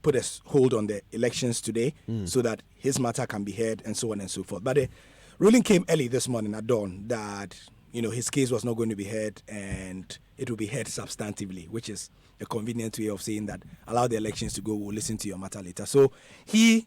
put a hold on the elections today so that his matter can be heard and so on and so forth. But the ruling came early this morning at dawn that his case was not going to be heard and it will be heard substantively, which is a convenient way of saying that allow the elections to go, we'll listen to your matter later. So he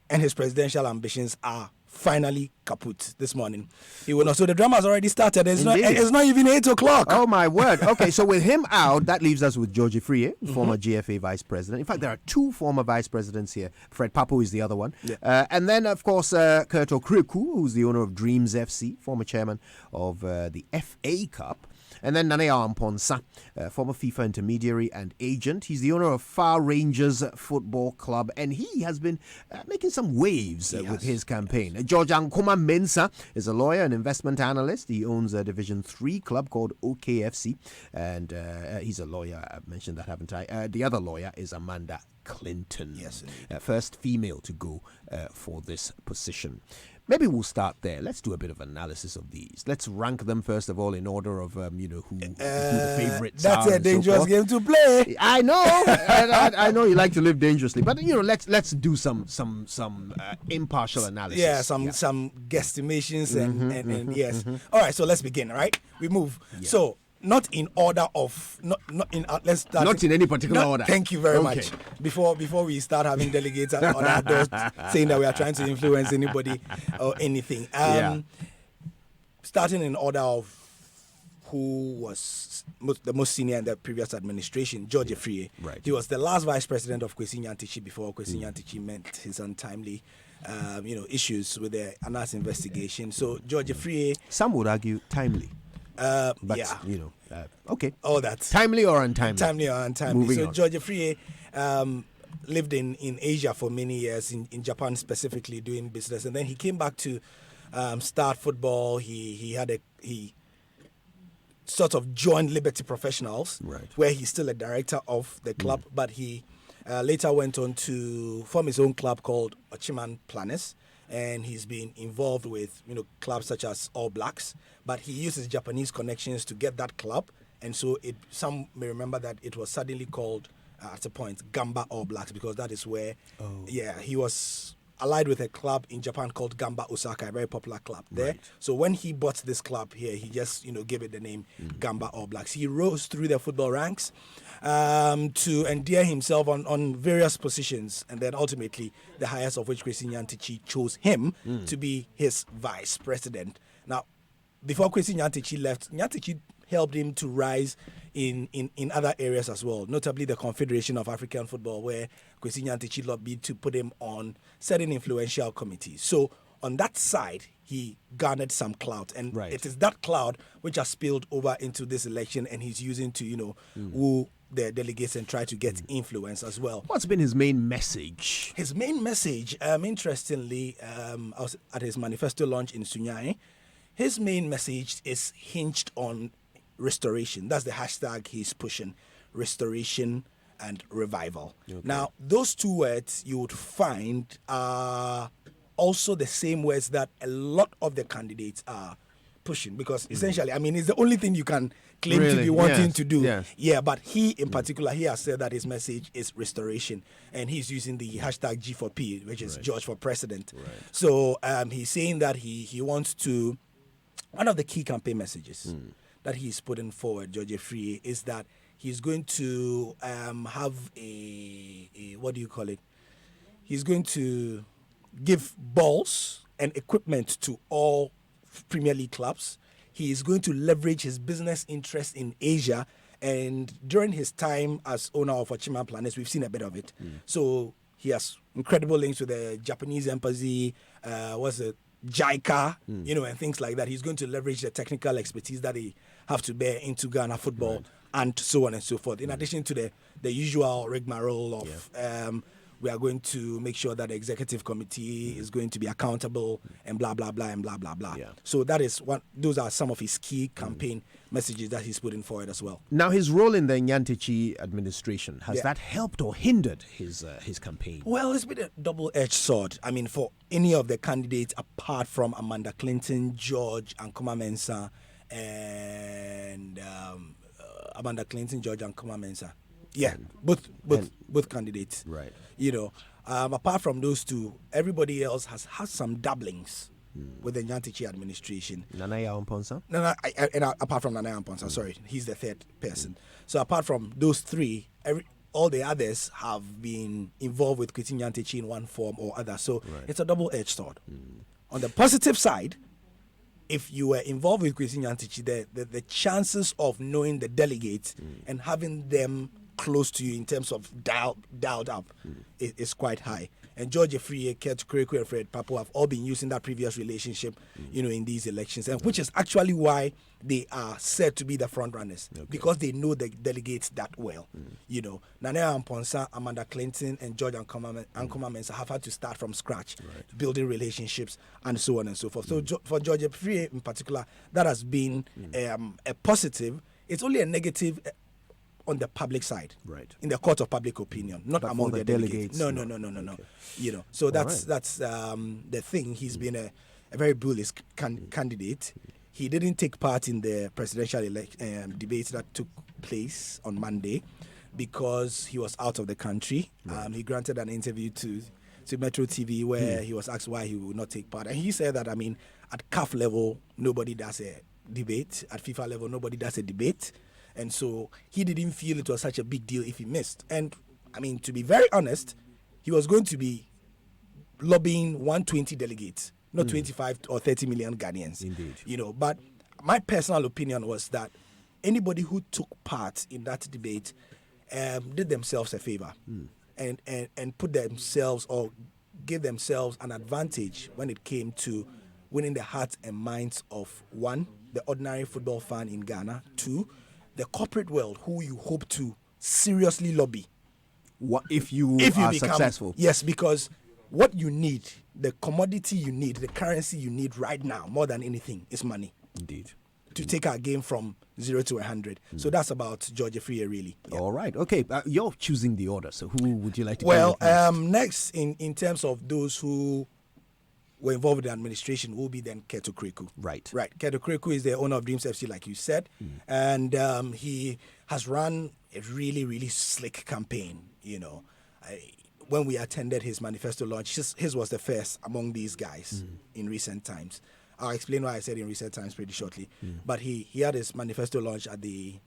and his presidential ambitions are finally kaput this morning. He will not. So the drama has already started. It's not even 8 o'clock. Oh my word. Okay, so with him out, that leaves us with George Friye, former GFA vice president. In fact, there are two former vice presidents here. Fred Papo is the other one. Yeah. And then, of course, Kurt Okreku, who's the owner of Dreams FC, former chairman of the FA Cup. And then Nanea Amponsa, former FIFA intermediary and agent. He's the owner of Far Rangers Football Club, and he has been making some waves with his campaign. George Ankoma Mensah is a lawyer and investment analyst. He owns a Division 3 club called OKFC, and he's a lawyer. I've mentioned that, haven't I? The other lawyer is Amanda Clinton. Yes, first female to go for this position. Maybe we'll start there. Let's do a bit of analysis of these. Let's rank them first of all in order of who the favorites are. That's a dangerous game to play. I know. I know you like to live dangerously, but let's do some impartial analysis. Yeah, some guesstimations and yes. All right, so let's begin. Right, we move. Yeah. So. Not in order of let's start. Not in any particular order. Thank you very much. Before we start having delegates on our doors saying that we are trying to influence anybody or anything. Starting in order of who was the most senior in the previous administration, George Friye. Right. He was the last vice president of Kwesi Nyantakyi before Kwesi Nyantakyi met his untimely issues with the Anas investigation. So George Friye. Some would argue timely. But okay. All that. Timely or untimely? Timely or untimely. Moving on. George Friye lived in Asia for many years, in Japan specifically, doing business. And then he came back to start football. He sort of joined Liberty Professionals, right, where he's still a director of the club. But he later went on to form his own club called Ochiman Planners. And he's been involved with clubs such as All Blacks, but he uses Japanese connections to get that club, and so some may remember that it was suddenly called at a point Gamba All Blacks because that is where he was allied with a club in Japan called Gamba Osaka, a very popular club there. Right. So when he bought this club here, he just gave it the name Gamba All Blacks. He rose through the football ranks to endear himself on various positions, and then ultimately the highest of which Kwesi Nyantakyi chose him to be his vice president. Now, before Kwesi Nyantakyi left, Nyantakyi helped him to rise in other areas as well, notably the Confederation of African Football, where Kwesi Nyantakyi lobbied to put him on certain influential committees. So on that side, he garnered some clout, and it is that clout which has spilled over into this election, and he's using to woo the delegates and try to get influence as well. What's been his main message? His main message, interestingly, I was at his manifesto launch in Sunyai. His main message is hinged on restoration. That's the hashtag he's pushing: restoration and revival. Okay. Now, those two words you would find are also the same words that a lot of the candidates are pushing, because essentially, I mean, it's the only thing you can claim to be wanting to do. Yes. Yeah, but he in particular, he has said that his message is restoration, and he's using the hashtag G4P, which is George for President. Right. So he's saying that he wants to, one of the key campaign messages that he's putting forward, George Friye, is that he's going to have a what do you call it? He's going to give balls and equipment to all Premier League clubs. He is going to leverage his business interests in Asia, and during his time as owner of Ochiman Planners, we've seen a bit of it. So he has incredible links with the Japanese embassy, JICA, and things like that. He's going to leverage the technical expertise that they have to bear into Ghana football, and so on and so forth. In addition to the usual rigmarole of we are going to make sure that the executive committee is going to be accountable and blah, blah, blah, and blah, blah, blah. Yeah. So that is those are some of his key campaign messages that he's putting forward as well. Now, his role in the Nyantakyi administration, has that helped or hindered his campaign? Well, it's been a double-edged sword. I mean, for any of the candidates apart from Amanda Clinton, George Ankoma Mensah, and Amanda Clinton, George Ankoma Mensah. Yeah, both candidates. Right. You know, apart from those two, everybody else has had some dabblings with the Nyantichi administration. Nanaya Amponsa? No, apart from Nana Amponsa, sorry, he's the third person. So apart from those three, all the others have been involved with Kwesi Nyantakyi in one form or other. So it's a double-edged sword. On the positive side, if you were involved with Kwesi Nyantakyi, the chances of knowing the delegates and having them close to you in terms of dialed up is quite high. And George Efrie, Kurt Kureku, and Fred Papo have all been using that previous relationship, in these elections, and which is actually why they are said to be the front runners, because they know the delegates that well. Nanaya Amponsa, Amanda Clinton, and George Ankoma Mensah have had to start from scratch, building relationships and so on and so forth. So for George Efrie in particular, that has been a positive. It's only a negative on the public side, right, in the court of public opinion, not but among the delegates. No. Okay. So that's the thing. He's been a very bullish candidate. He didn't take part in the presidential debate that took place on Monday because he was out of the country. Right. He granted an interview to Metro TV where he was asked why he would not take part, and he said that at CAF level nobody does a debate, at FIFA level nobody does a debate. And so he didn't feel it was such a big deal if he missed. And, to be very honest, he was going to be lobbying 120 delegates, not 25 or 30 million Ghanaians. Indeed. But my personal opinion was that anybody who took part in that debate did themselves a favor and put themselves or gave themselves an advantage when it came to winning the hearts and minds of, one, the ordinary football fan in Ghana, two, the corporate world, who you hope to seriously lobby. What if you are successful? Yes, because what you need, the commodity you need, the currency you need right now, more than anything, is money. Indeed. To take our game from 0 to 100. So that's about George Efrie, really. Yeah. All right. Okay. You're choosing the order. So who would you like to go with next in terms of those who were involved in the administration will be then Keto Kureku. Right. Keto Kureku is the owner of Dreams FC, like you said, and he has run a really, really slick campaign. When we attended his manifesto launch, his was the first among these guys in recent times. I'll explain why I said in recent times pretty shortly. But he had his manifesto launch at the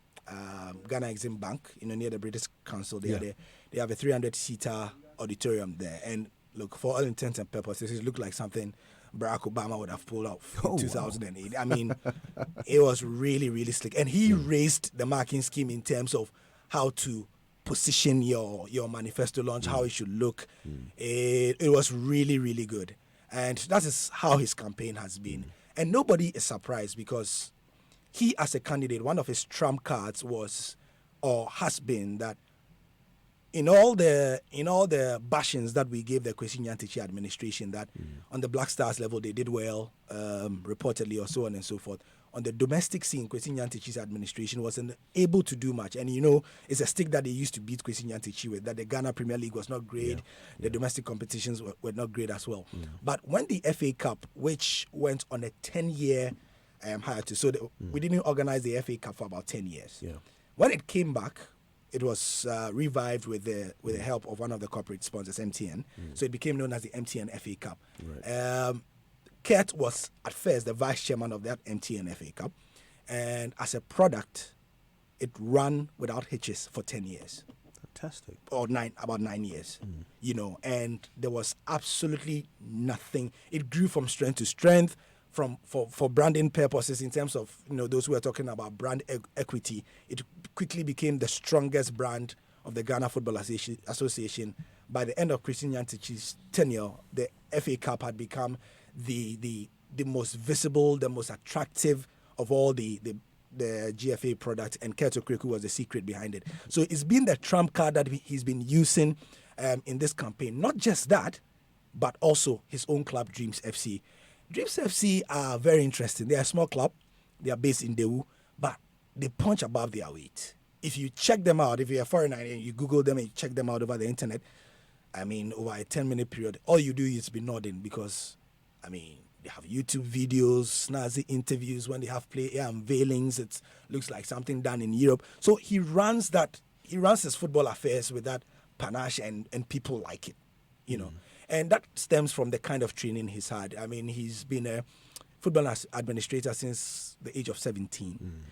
Ghana Exim Bank, near the British Council. They have a 300-seater auditorium there, and look, for all intents and purposes, it looked like something Barack Obama would have pulled off in 2008. Wow. It was really, really slick. And he raised the marketing scheme in terms of how to position your manifesto launch, how it should look. It was really, really good. And that is how his campaign has been. And nobody is surprised because he, as a candidate, one of his trump cards was or has been that in all the bashings that we gave the Kwesi Nyantakyi administration, that on the Black Stars level they did well, reportedly, or so on and so forth. On the domestic scene, Kwesi Nyantakyi's administration wasn't able to do much. And it's a stick that they used to beat Kwesi Nyantakyi with, that the Ghana Premier League was not great, the domestic competitions were not great as well. But when the FA Cup, which went on a 10-year hiatus, so we didn't organize the FA Cup for about 10 years. Yeah. When it came back, it was revived with the help of one of the corporate sponsors, MTN. So it became known as the MTN FA Cup. Right. Kurt was at first the vice chairman of that MTN FA Cup, and as a product, it ran without hitches for 10 years. Fantastic. Or about 9 years. And there was absolutely nothing. It grew from strength to strength. For branding purposes, in terms of those who are talking about brand equity, it quickly became the strongest brand of the Ghana Football Association. By the end of Kwesi Nyantakyi's tenure, the FA Cup had become the most visible, the most attractive of all the GFA products, and Keto Kureku was the secret behind it. So it's been the trump card that he's been using in this campaign. Not just that, but also his own club, Dreams FC. Dreams FC are very interesting. They are a small club. They are based in Daewoo, but they punch above their weight. If you check them out, if you're a foreigner and you Google them and you check them out over the internet, over a 10-minute period, all you do is be nodding because, they have YouTube videos, snazzy interviews when they have player unveilings. It looks like something done in Europe. So he runs that he runs his football affairs with that panache, and people like it, you know. And that stems from the kind of training he's had. I mean, he's been a football administrator since the age of 17,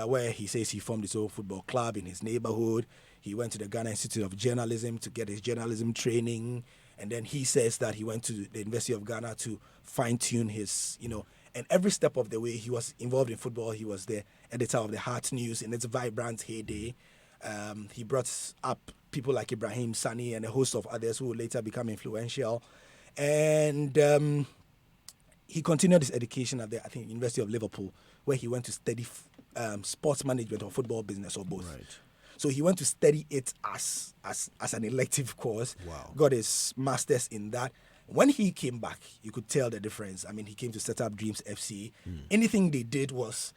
where he says he formed his own football club in his neighborhood. He went to the Ghana Institute of Journalism to get his journalism training. And then he says that he went to the University of Ghana to fine-tune his, you know, and every step of the way he was involved in football. He was the editor of the Heart News in its vibrant heyday. He brought up people like Ibrahim Sani and a host of others who would later become influential. And he continued his education at the, I think, University of Liverpool, where he went to study sports management or football business or both. Right. So he went to study it as an elective course. Wow. Got his master's in that. When he came back, you could tell the difference. I mean, he came to set up Dreams FC. Anything they did was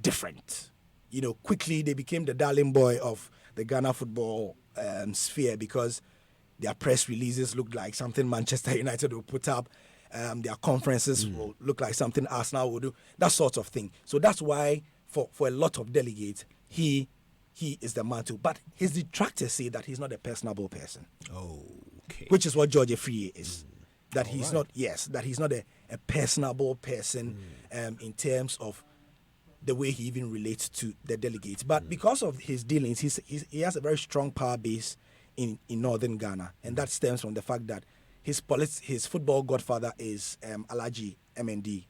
different. You know, quickly they became the darling boy of the Ghana football sphere because their press releases looked like something Manchester United will put up. Their conferences will look like something Arsenal will do. That sort of thing. So that's why for a lot of delegates, he is the man too. But his detractors say that he's not a personable person. Okay. Which is what George Afriyie is. That All he's right. not, yes, that he's not a personable person in terms of the way he even relates to the delegates. But because of his dealings, he has a very strong power base in northern Ghana. And that stems from the fact that his football godfather is Alhaji MND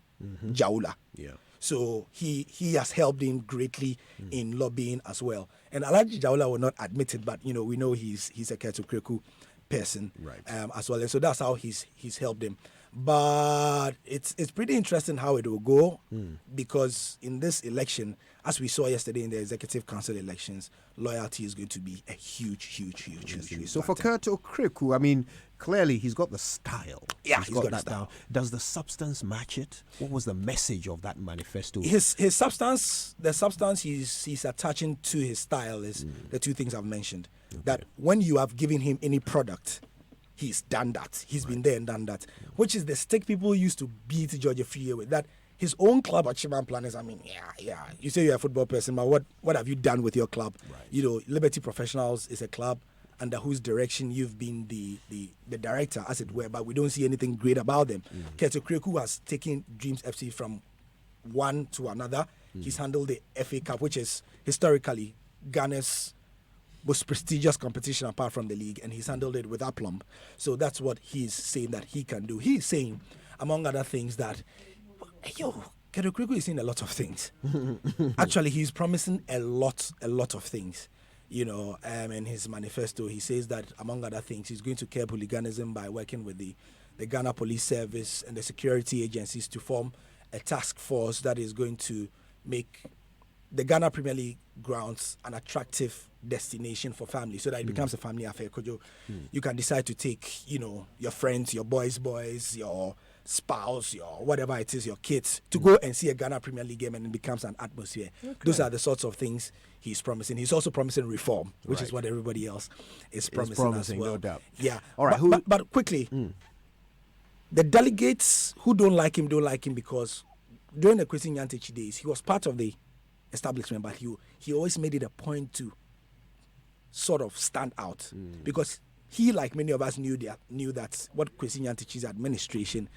Jaula. Yeah. So he has helped him greatly in lobbying as well. And Alhaji Jaula will not admit it, but you know, we know he's a Ketu Kreku person, Right. as well. And so that's how he's helped him. But it's pretty interesting how it will go because in this election, as we saw yesterday in the Executive Council elections, loyalty is going to be a huge So for factor. Kurt Okreku, I mean, clearly he's got the style. Yeah, he's got the that style. down. Does the substance match it? What was the message of that manifesto? His substance, the substance he's attaching to his style is the two things I've mentioned. That when you have given him any product, he's done that. He's been there and done that. Which is the stick people used to beat George Afriyie with. That his own club at Chiman Planners, I mean, yeah. You say you're a football person, but what have you done with your club? Right. You know, Liberty Professionals is a club under whose direction you've been the director, as it were, but we don't see anything great about them. Kurt Okreku has taken Dreams FC from one to another. He's handled the FA Cup, which is historically Ghana's most prestigious competition apart from the league, and he's handled it with aplomb. So that's what he's saying that he can do. He's saying, among other things, that Kurt Okreku is saying a lot of things. Actually, he's promising a lot of things. You know, in his manifesto, he says that, among other things, he's going to curb hooliganism by working with the Ghana Police Service and the security agencies to form a task force that is going to make the Ghana Premier League grounds an attractive destination for families, so that it becomes a family affair. You can decide to take, you know, your friends, your boys, your spouse, your whatever it is, your kids, to go and see a Ghana Premier League game, and it becomes an atmosphere. Those are the sorts of things he's promising. He's also promising reform, which is Right. what everybody else is promising as well. No doubt. Yeah. All right, But quickly, the delegates who don't like him because during the Kwesi Nyantakyi days, he was part of the establishment, but he always made it a point to sort of stand out because he, like many of us, knew that what Kwesi Nyantakyi's administration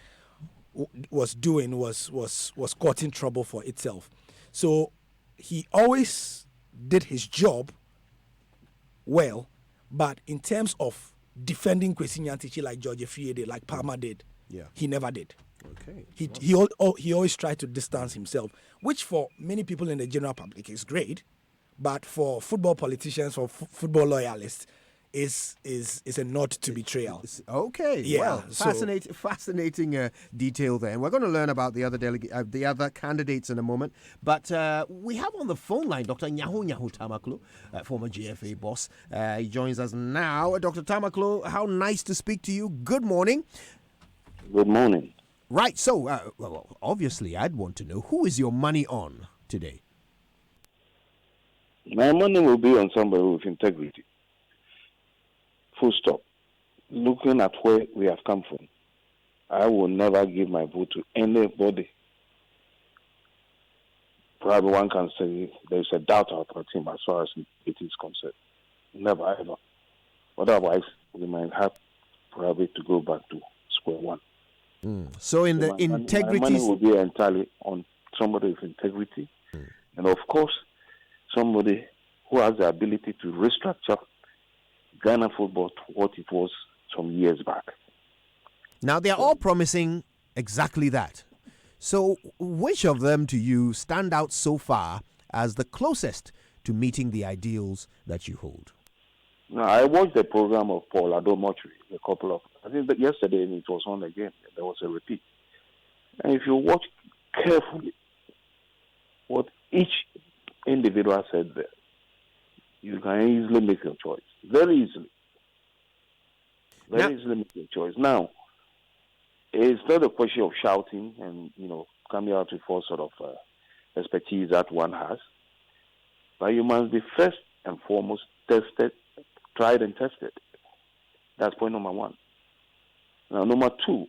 was doing was causing trouble for itself. So he always did his job well, but in terms of defending Kwesi Nyantakyi like George Afriyie did, like Palmer did, he never did. Okay. He always tried to distance himself, which for many people in the general public is great, but for football politicians, for football loyalists, is a nod to betrayal. Okay. Yeah, Well, so- fascinating detail there. And we're going to learn about the other candidates in a moment. But we have on the phone line Dr. Nyaho Tamaklo, former GFA boss. He joins us now. Dr. Tamaklo, how nice to speak to you. Good morning. Good morning. Right. So, well, obviously, I'd want to know, who is your money on today? My money will be on somebody with integrity. Full stop. Looking at where we have come from, I will never give my vote to anybody. Probably one can say there's a doubt about him as far as it is concerned. Never ever. Otherwise, we might have probably to go back to square one. So in So the my money integrities, will be entirely on somebody with integrity, and of course, somebody who has the ability to restructure Ghana football to what it was some years back. now they are all promising exactly that. So which of them to you stand out so far as the closest to meeting the ideals that you hold? Now, I watched the program of Paul Adomotri I think that yesterday, and it was on again. There was a repeat. And if you watch carefully what each individual said there, you can easily make your choice. Very easily. Very easily make your choice. Now, it's not a question of shouting and, coming out with all sort of expertise that one has. But you must be first and foremost tested, tried and tested. That's point number one. Now, number two,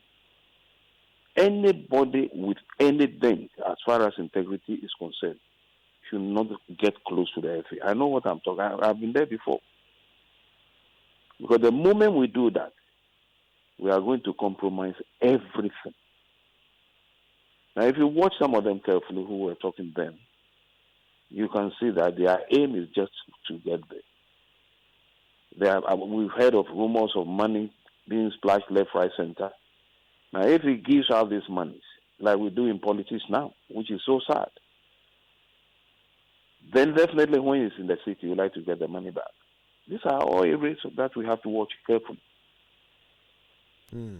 anybody with anything as far as integrity is concerned should not get close to the FA. I know what I'm talking about. I've been there before. Because the moment we do that, we are going to compromise everything. Now, if you watch some of them carefully who were talking then, you can see that their aim is just to get there. We've heard of rumors of money being splashed left, right, center. Now, if he gives out these monies, like we do in politics now, which is so sad, then definitely when he's in the city, you like to get the money back. These are all areas that we have to watch carefully.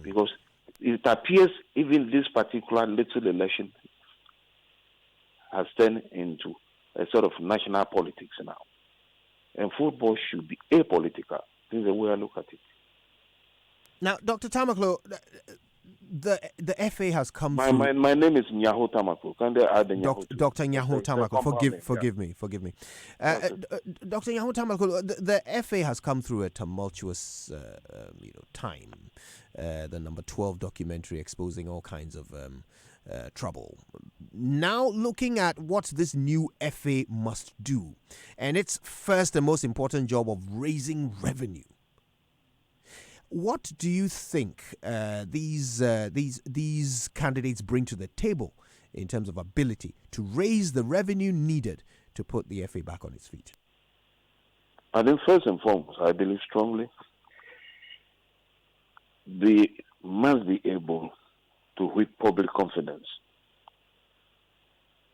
Because it appears even this particular little election has turned into a sort of national politics now. And football should be apolitical. This is the way I look at it. Now, Dr. Tamaklo, the FA has come My through. my name is Nyaho Tamako. Can they add the Nyaho? Dr. Nyaho Tamaklo, forgive me. Dr. Nyaho Tamaklo, the FA has come through a tumultuous time. The number 12 documentary exposing all kinds of trouble. Now looking at what this new FA must do, and its first and most important job of raising revenue. What do you think these candidates bring to the table in terms of ability to raise the revenue needed to put the FA back on its feet? I think first and foremost, I believe strongly they must be able to whip public confidence.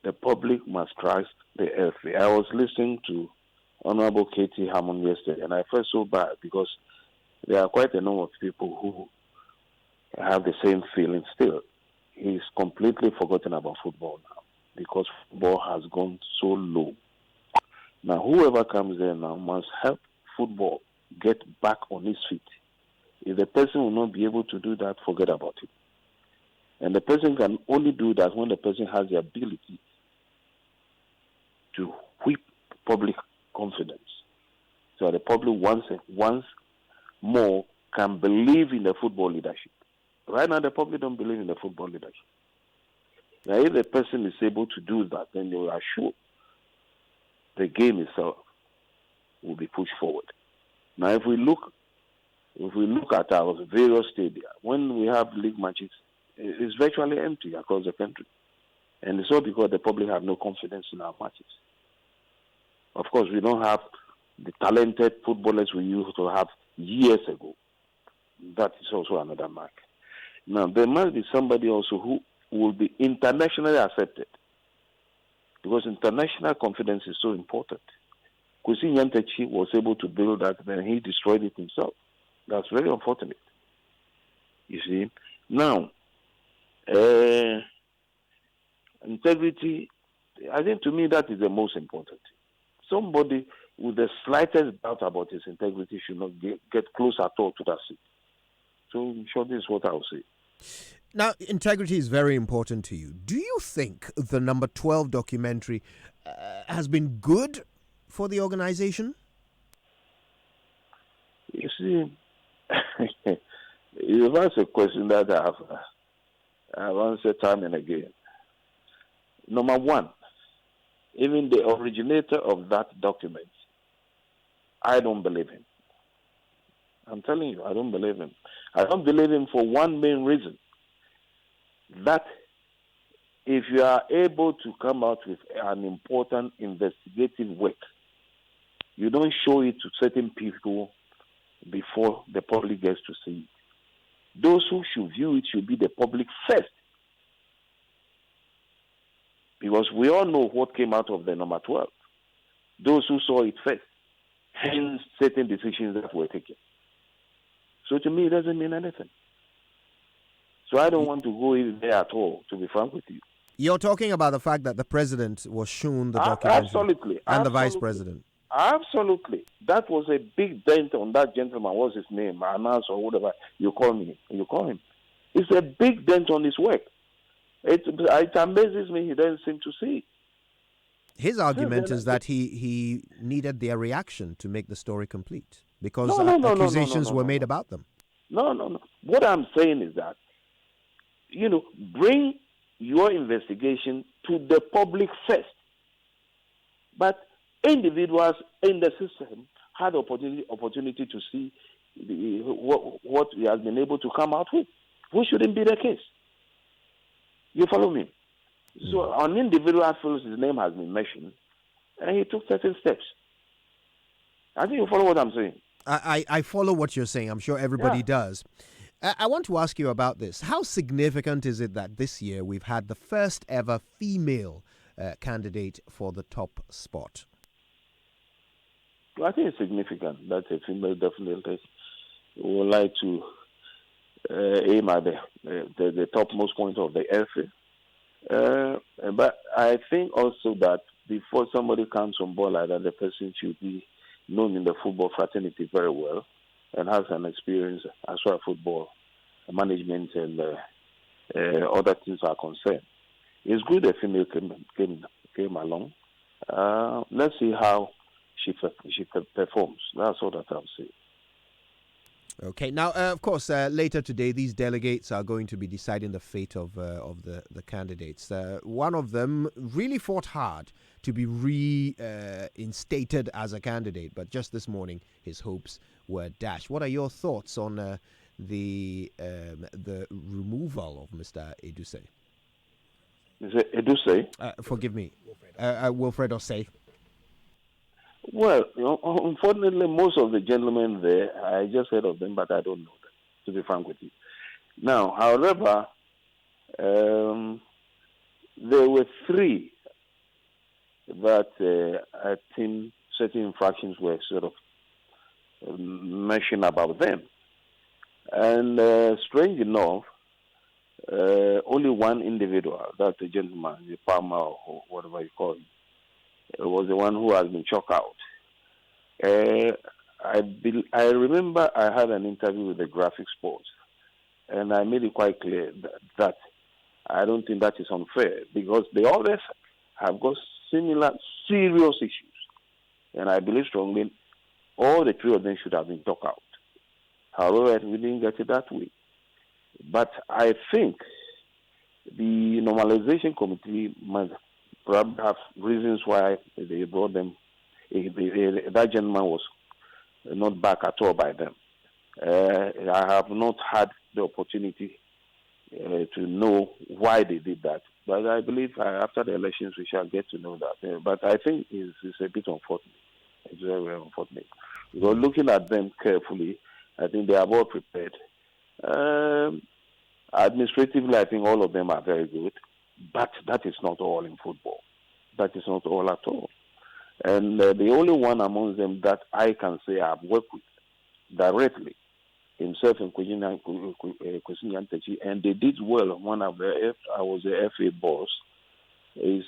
The public must trust the FA. I was listening to Honorable Katie Hammond yesterday, and I felt so bad because there are quite a number of people who have the same feeling still. He's completely forgotten about football now because football has gone so low. Now, whoever comes there now must help football get back on its feet. If the person will not be able to do that, forget about it. And the person can only do that when the person has the ability to whip public confidence. So the public once more can believe in the football leadership. Right now, the public don't believe in the football leadership. Now, if the person is able to do that, then they are sure the game itself will be pushed forward. Now, if we look at our various stadia, when we have league matches, it's virtually empty across the country. And it's all because the public have no confidence in our matches. Of course, we don't have the talented footballers we used to have years ago. That is also another mark. Now, there must be somebody also who will be internationally accepted. Because international confidence is so important. Kwesi Nyantakyi was able to build that, then he destroyed it himself. That's very unfortunate. You see? Now, integrity, I think to me that is the most important. Somebody with the slightest doubt about his integrity should not get close at all to that seat. So, in short, this is what I'll say. Now, integrity is very important to you. Do you think the number 12 documentary has been good for the organization? You see, that's a question that I've answered time and again. Number one, even the originator of that document I don't believe him. I'm telling you, I don't believe him. I don't believe him for one main reason. That if you are able to come out with an important investigative work, you don't show it to certain people before the public gets to see it. Those who should view it should be the public first. Because we all know what came out of the number 12. Those who saw it first. Hence, certain decisions that were taken. So to me, it doesn't mean anything. So I don't want to go in there at all, to be frank with you. You're talking about the fact that the president was shown the documentary. Absolutely. And the vice president. Absolutely. That was a big dent on that gentleman. What's his name? Anas or whatever you call him. It's a big dent on his work. It amazes me he doesn't seem to see it. His argument is that he needed their reaction to make the story complete because accusations were made about them. No. What I'm saying is that, bring your investigation to the public first. But individuals in the system had opportunity to see what he has been able to come out with, which shouldn't be the case. You follow me? So an individual feels his name has been mentioned, and he took certain steps. I think you follow what I'm saying. I follow what you're saying. I'm sure everybody does. I want to ask you about this. How significant is it that this year we've had the first ever female candidate for the top spot? I think it's significant that a female definitely would like to aim at the topmost point of the FA. But I think also that before somebody comes on board like that, the person should be known in the football fraternity very well and has an experience as far as football management and other things are concerned. It's good a female came along. Let's see how she performs. That's all that I'll say. Okay. Now, of course, later today, these delegates are going to be deciding the fate of the candidates. One of them really fought hard to be reinstated as a candidate, but just this morning, his hopes were dashed. What are your thoughts on the removal of Mr. Eduse? Is it Eduse? Forgive me, Wilfred Osei. Well, unfortunately, most of the gentlemen there, I just heard of them, but I don't know them, to be frank with you. Now, however, there were three that I think certain infractions were sort of mentioned about them. And strange enough, only one individual, that's the gentleman, the Palmer or whatever you call him, was the one who has been chalked out. I remember I had an interview with the Graphic Sports, and I made it quite clear that I don't think that is unfair because the others have got similar serious issues. And I believe strongly all the three of them should have been chalked out. However, we didn't get it that way. But I think the normalization committee must perhaps have reasons why they brought them. That gentleman was not back at all by them. I have not had the opportunity to know why they did that. But I believe after the elections we shall get to know that. But I think it's a bit unfortunate. It's very, very unfortunate. Because looking at them carefully, I think they are well prepared. Administratively, I think all of them are very good. But that is not all in football. That is not all at all. And the only one among them that I can say I've worked with directly, himself and Kwesinya Ntechi, and they did well. I was the FA boss, is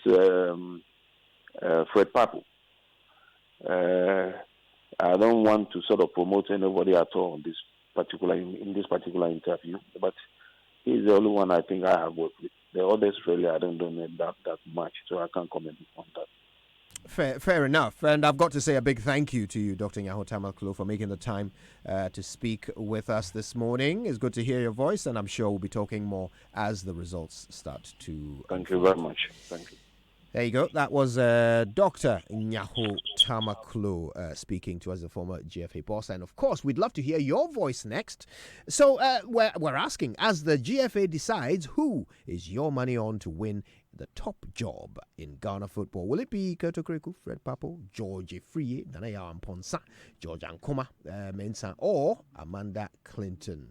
Fred Papu. I don't want to sort of promote anybody at all in this particular interview, but he's the only one I think I have worked with. The others really I don't know that much, so I can't comment on that. Fair enough. And I've got to say a big thank you to you, Dr. Nyaho for making the time to speak with us this morning. It's good to hear your voice, and I'm sure we'll be talking more as the results start to Thank you very much. Thank you. There you go. That was Dr. Nyaho Tamaklo speaking to us, the former GFA boss. And of course, we'd love to hear your voice next. So we're asking, as the GFA decides, who is your money on to win the top job in Ghana football? Will it be Kurto Kreku, Fred Papo, George Friye, Nanaya Amponsa, George Ankoma Mensah, or Amanda Clinton?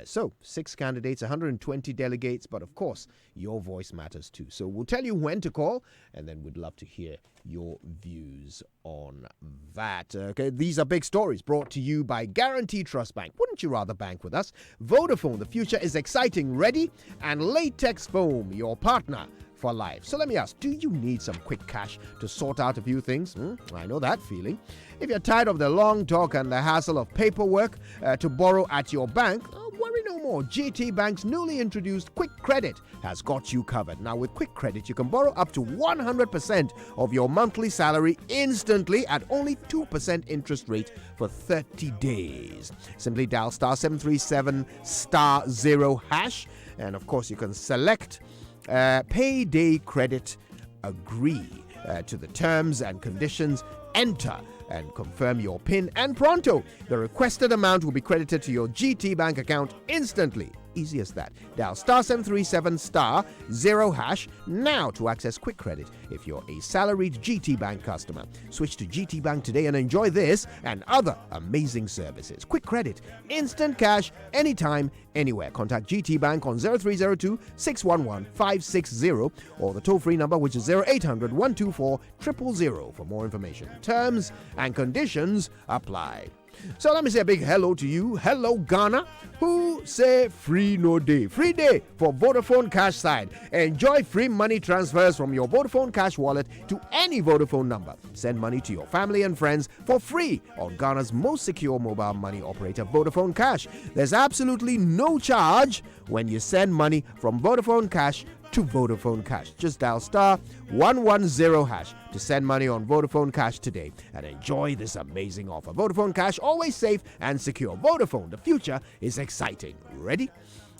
So 6 candidates, 120 delegates, but of course, your voice matters too. So we'll tell you when to call, and then we'd love to hear your views on that. Okay, these are big stories brought to you by Guarantee Trust Bank. Wouldn't you rather bank with us? Vodafone, the future is exciting, ready, and Latex Foam, your partner for life. So let me ask, do you need some quick cash to sort out a few things? I know that feeling. If you're tired of the long talk and the hassle of paperwork to borrow at your bank, worry no more. GT Bank's newly introduced Quick Credit has got you covered. Now, with Quick Credit, you can borrow up to 100% of your monthly salary instantly at only 2% interest rate for 30 days. Simply dial star 737 star 0 hash, and of course, you can select Payday Credit, agree to the terms and conditions, enter and confirm your PIN, and pronto, the requested amount will be credited to your GT Bank account instantly. Easy as that. Dial star 737 star 0 hash now to access Quick Credit if you're a salaried GT Bank customer. Switch to GT Bank today and enjoy this and other amazing services. Quick Credit, instant cash, anytime, anywhere. Contact GT Bank on 0302 611 560 or the toll-free number, which is 0800 124 000 for more information. Terms and conditions apply. So let me say a big hello to you. Hello, Ghana. Who say free no day? Free day for Vodafone Cash side. Enjoy free money transfers from your Vodafone Cash wallet to any Vodafone number. Send money to your family and friends for free on Ghana's most secure mobile money operator, Vodafone Cash. There's absolutely no charge when you send money from Vodafone Cash to Vodafone Cash. Just dial star 110 hash to send money on Vodafone Cash today and enjoy this amazing offer. Vodafone Cash, always safe and secure. Vodafone, the future is exciting. Ready?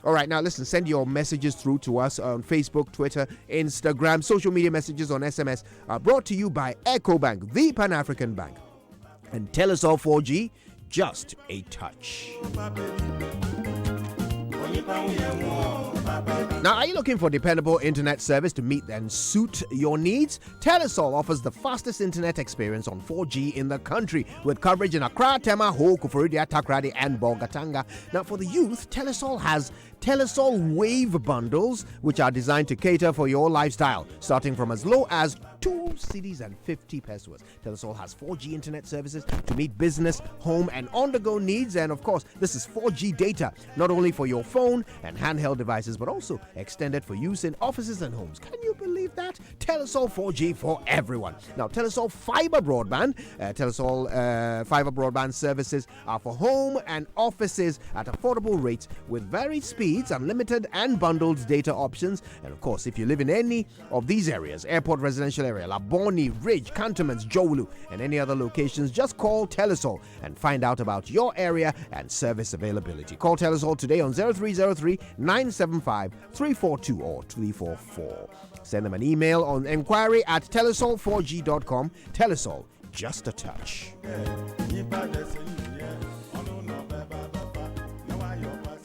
All right, now listen, send your messages through to us on Facebook, Twitter, Instagram. Social media messages on SMS are brought to you by EcoBank, the Pan-African Bank. And Telesol 4G, just a touch. Now, are you looking for dependable internet service to meet and suit your needs? Telesol offers the fastest internet experience on 4G in the country, with coverage in Accra, Tema, Ho, Kufuridia, Takrady, and Bolgatanga. Now, for the youth, Telesol has Telesol Wave bundles, which are designed to cater for your lifestyle, starting from as low as 2 cedis and 50 pesos. Telesol has 4G internet services to meet business, home, and on-the-go needs. And of course, this is 4G data, not only for your phone and handheld devices, but also extended for use in offices and homes. Can you believe that? Telesol 4G for everyone. Now, Telesol Fiber Broadband. Telesol Fiber Broadband services are for home and offices at affordable rates with varied speeds, unlimited and bundled data options. And of course, if you live in any of these areas, Airport Residential Area, Laboni, Ridge, Cantonments, Jowlu, and any other locations, just call Telesol and find out about your area and service availability. Call Telesol today on 0303 975 342 or 344. Send them an email on inquiry at telesol4g.com. Telesol, just a touch.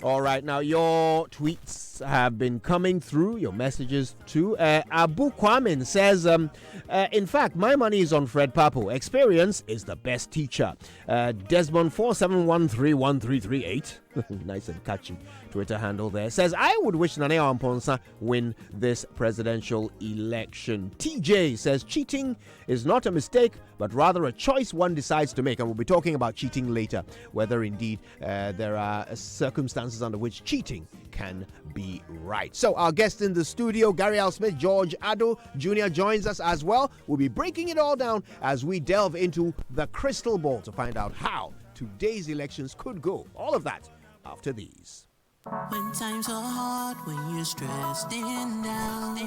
All right, now your tweets have been coming through, your messages too. Abu Kwamin says, in fact, my money is on Fred Papo. Experience is the best teacher. Desmond 47131338, nice and catchy Twitter handle there, says, I would wish Nane Amponsa win this presidential election. TJ says, cheating is not a mistake, but rather a choice one decides to make. And we'll be talking about cheating later, whether indeed there are circumstances under which cheating can be right. So our guest in the studio, Gary L. Smith, George Addo Jr. joins us as well. We'll be breaking it all down as we delve into the crystal ball to find out how today's elections could go. All of that after these. When times are hard, when you're stressed and down,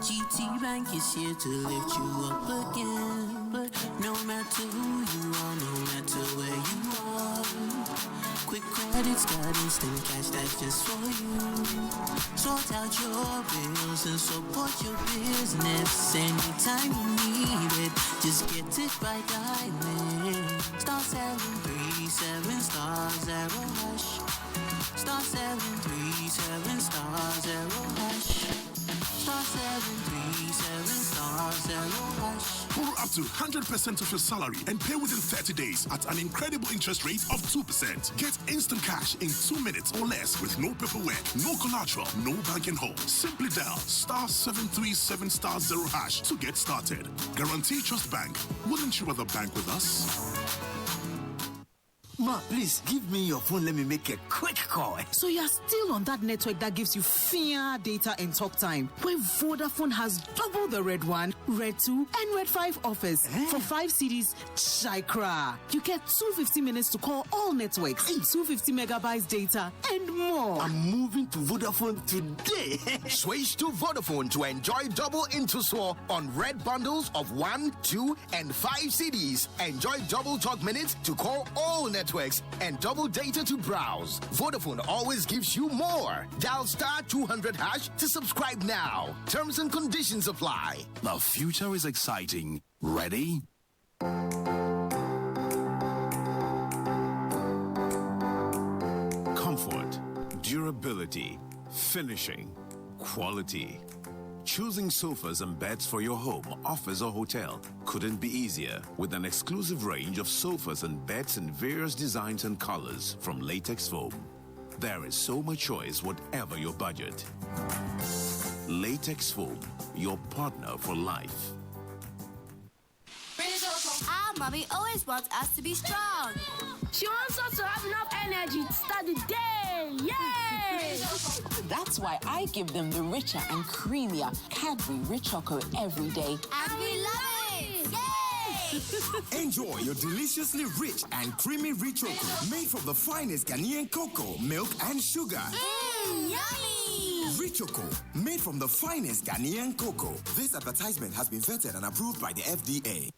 GT Bank is here to lift you up again. No matter who you are, no matter where you are, quick credit's got instant cash that's just for you. Sort out your bills and support your business anytime you need it. Just get it by dialing star 737 star 0 hash. Star 737 star 0 hash. Star 737 star 0 hash. Borrow up to 100% of your salary and pay within 30 days at an incredible interest rate of 2%. Get instant cash in 2 minutes or less with no paperwork, no collateral, no banking hold. Simply dial star 737 star 0 hash to get started. Guarantee Trust Bank. Wouldn't you rather bank with us? Ma, please give me your phone. Let me make a quick call. So you're still on that network that gives you fair data and talk time, when Vodafone has double the Red 1, Red 2, and Red 5 offers. For 5 CDs, Chikra. You get 250 minutes to call all networks, 250 megabytes data, and more. I'm moving to Vodafone today. Switch to Vodafone to enjoy double Intuswar on red bundles of 1, 2, and 5 CDs. Enjoy double talk minutes to call all networks and double data to browse. Vodafone always gives you more. Dial star 200 hash to subscribe now. Terms and conditions apply. The future is exciting. Ready? Comfort, durability, finishing, quality. Choosing sofas and beds for your home, office, or hotel couldn't be easier with an exclusive range of sofas and beds in various designs and colors from Latex Foam. There is so much choice, whatever your budget. Latex Foam, your partner for life. Our mommy always wants us to be strong. She wants us to have enough energy to start the day. Yay! That's why I give them the richer and creamier Cadbury Rich Choco every day. And we love it! Yay! Enjoy your deliciously rich and creamy Rich Choco, made from the finest Ghanaian cocoa, milk, and sugar. Yummy! Rich Choco, made from the finest Ghanaian cocoa. This advertisement has been vetted and approved by the FDA.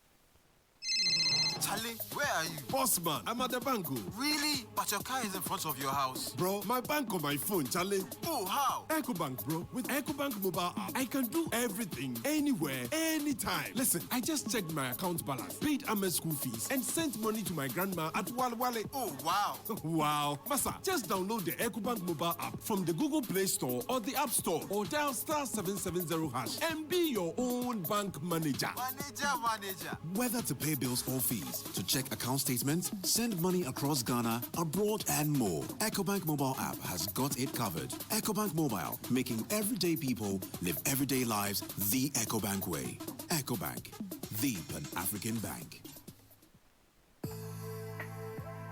Charlie, where are you? Bossman, I'm at the bank. Really? But your car is in front of your house. Bro, my bank on my phone, Charlie. Oh, how? EcoBank, bro. With EcoBank mobile app, I can do everything, anywhere, anytime. Listen, I just checked my account balance, paid Ahmed's school fees, and sent money to my grandma at Walwale. Oh, wow. Wow. Massa, just download the EcoBank mobile app from the Google Play Store or the App Store, or dial star 770 hash and be your own bank manager. Manager. Whether to pay bills or fees, to check account statements, send money across Ghana, abroad, and more, EcoBank mobile app has got it covered. EcoBank Mobile, making everyday people live everyday lives the EcoBank way. EcoBank, the Pan-African bank.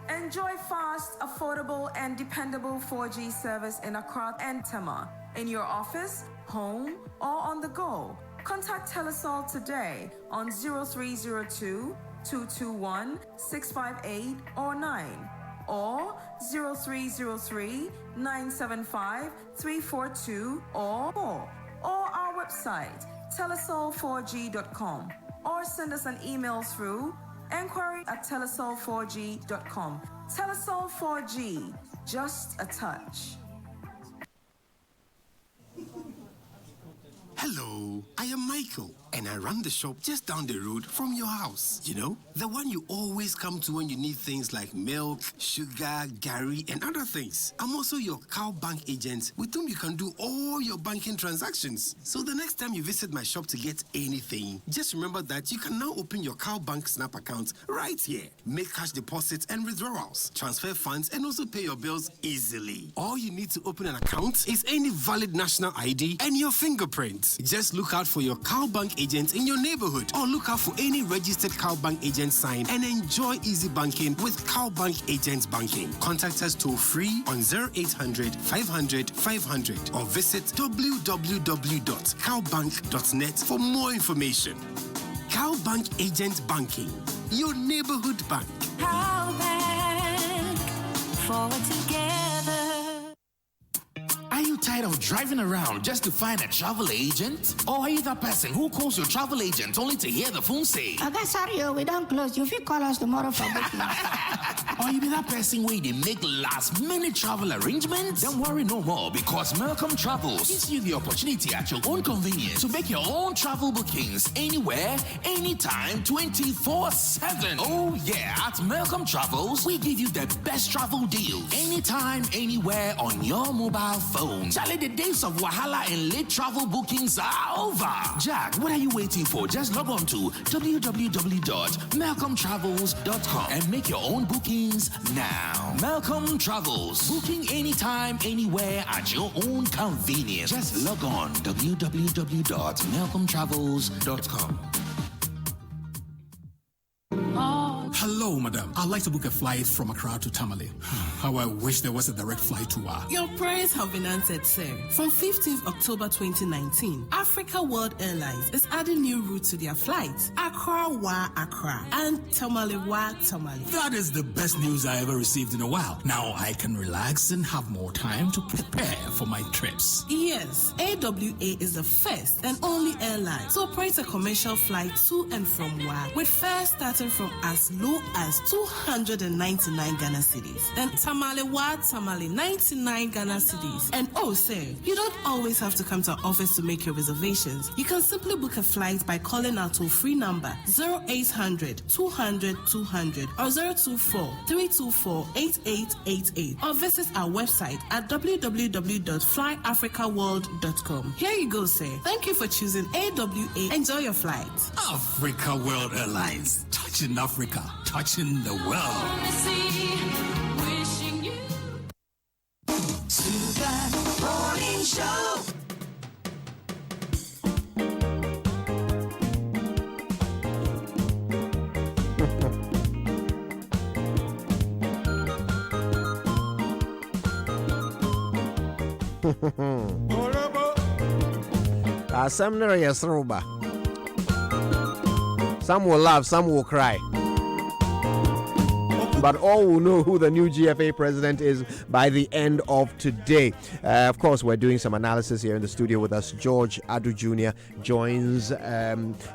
Enjoy fast, affordable, and dependable 4G service in Accra and Tema, in your office, home, or on the go. Contact Telesol today on 0302 221 658 or 9 or 0303 975 342 or more, or our website telesol4g.com, or send us an email through enquiry@telesol4g.com. Telesol 4G, just a touch. Hello, I am Michael, and I run the shop just down the road from your house. You know, the one you always come to when you need things like milk, sugar, gari, and other things. I'm also your cow bank agent with whom you can do all your banking transactions. So the next time you visit my shop to get anything, just remember that you can now open your cow bank snap account right here. Make cash deposits and withdrawals, transfer funds, and also pay your bills easily. All you need to open an account is any valid national ID and your fingerprint. Just look out for your CowBank agent in your neighborhood, or look out for any registered CowBank agent sign and enjoy easy banking with CowBank Agent Banking. Contact us toll free on 0800 500 500 or visit www.cowbank.net for more information. CowBank Agent Banking, your neighborhood bank. CowBank, forward together. Are you tired of driving around just to find a travel agent? Or are you that person who calls your travel agent only to hear the phone say, Okay, sorry, we don't close. You will call us tomorrow for booking. or you be that person where they make last-minute travel arrangements? Don't worry no more, because Malcolm Travels gives you the opportunity at your own convenience to make your own travel bookings anywhere, anytime, 24/7. Oh yeah, at Malcolm Travels, we give you the best travel deals anytime, anywhere on your mobile phone. Charlie, the days of Wahala and late travel bookings are over. Jack, what are you waiting for? Just log on to www.malcolmtravels.com and make your own bookings now. Malcolm Travels, booking anytime, anywhere at your own convenience. Just log on www.malcolmtravels.com. Hello, madam. I'd like to book a flight from Accra to Tamale. How I wish there was a direct flight to Wa. Your prayers have been answered, sir. From 15th October 2019, Africa World Airlines is adding new routes to their flights. Accra Wa Accra and Tamale Wa Tamale. That is the best news I ever received in a while. Now I can relax and have more time to prepare for my trips. Yes, AWA is the first and only airline to operate a commercial flight to and from Wa, with fares starting from as low as 299 Ghana cedis and Tamale Wa Tamale 99 Ghana cedis. And oh, sir, you don't always have to come to our office to make your reservations. You can simply book a flight by calling our toll-free number 0800 200 200 or 024 324 8888 or visit our website at www.flyafricaworld.com. Here you go, sir. Thank you for choosing AWA. Enjoy your flight. Africa World Airlines. Touching Africa, touching the world. Wishing you to that morning show. Some will laugh, some will cry. But all will know who the new GFA president is by the end of today. Of course, we're doing some analysis here in the studio with us. George Adu Jr. joins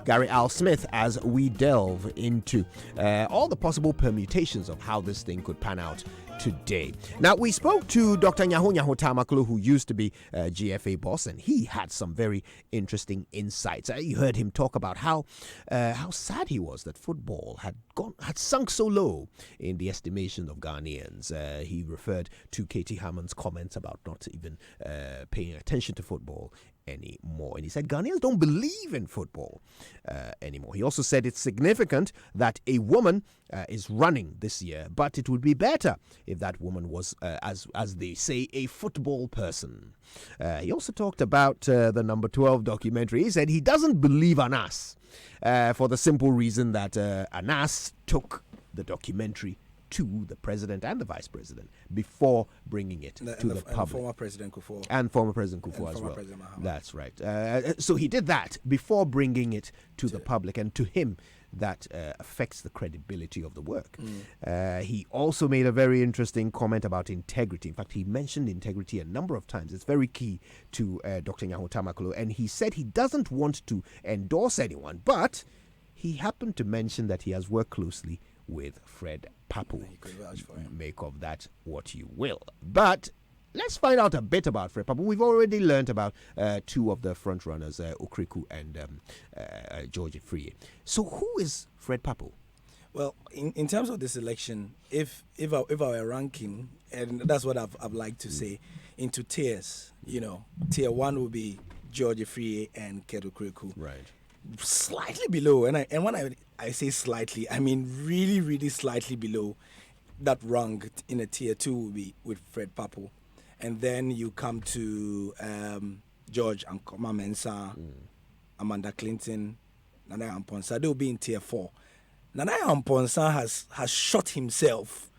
Gary Al Smith as we delve into all the possible permutations of how this thing could pan out today. Now, we spoke to Dr. Nyaho Tamaklo, who used to be GFA boss, and he had some very interesting insights. You heard him talk about how sad he was that football had sunk so low in the estimation of Ghanaians. He referred to Katie Hammond's comments about not even paying attention to football anymore. And he said Ghanaians don't believe in football anymore. He also said it's significant that a woman is running this year, but it would be better if that woman was, as they say, a football person. He also talked about the number 12 documentary. He said he doesn't believe Anas for the simple reason that Anas took the documentary to the president and the vice president before bringing it to the public. And former President Kufuor. And former President Kufuor as well. That's right. So he did that before bringing it to the public, and to him that affects the credibility of the work. He also made a very interesting comment about integrity. In fact, he mentioned integrity a number of times. It's very key to Dr. Nyaho Tamaklo, and he said he doesn't want to endorse anyone, but he happened to mention that he has worked closely with Fred Papu. Make of that what you will. But let's find out a bit about Fred Papu. We've already learned about two of the front runners, Okriku and George Free. So who is Fred Papu? Well, in terms of this election, if I were ranking, and that's what I've liked to say, into tiers, tier 1 will be George Free and Keto Okriku. Right. Slightly below, and when I say slightly, I mean really, really slightly below that rung in a tier 2 will be with Fred Papu. And then you come to George Ankoma Mensah, Amanda Clinton, Nana Amponsa. They'll be in tier 4. Nana Amponsa has shot himself,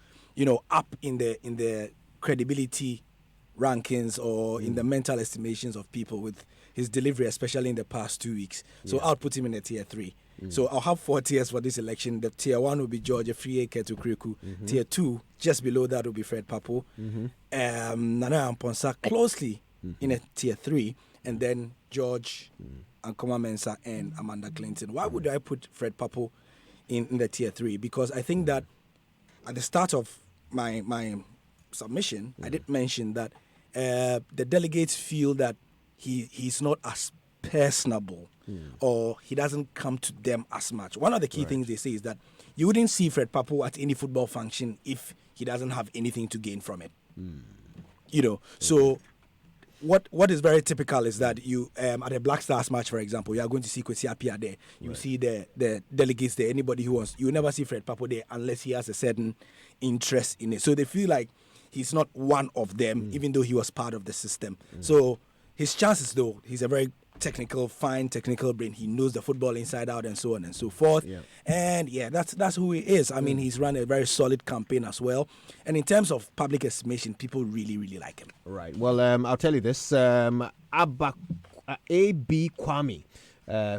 up in the credibility rankings or in the mental estimations of people with his delivery, especially in the past 2 weeks. So I'll put him in a tier 3. So I'll have 4 tiers for this election. The tier 1 will be George Free, Keto Okriku. Tier 2, just below that, will be Fred Papu. Nana Amponsa closely in a tier 3, and then George Ankoma Mensah and Amanda Clinton. Why would I put Fred Papo in the tier 3? Because I think that at the start of my submission, I did mention that the delegates feel that he's not as personable, or he doesn't come to them as much. One of the key things they say is that you wouldn't see Fred Papo at any football function if he doesn't have anything to gain from it. So what is very typical is that you at a Black Stars match, for example, you are going to see Kwesi Appiah there. You see the delegates there. Anybody who wants, you will never see Fred Papo there unless he has a certain interest in it. So they feel like he's not one of them, even though he was part of the system. So his chances, though, he's a very fine technical brain. He knows the football inside out and so on and so forth. And that's who he is. I mean, he's run a very solid campaign as well. And in terms of public estimation, people really, really like him. Right. Well, I'll tell you this. A.B. Kwame,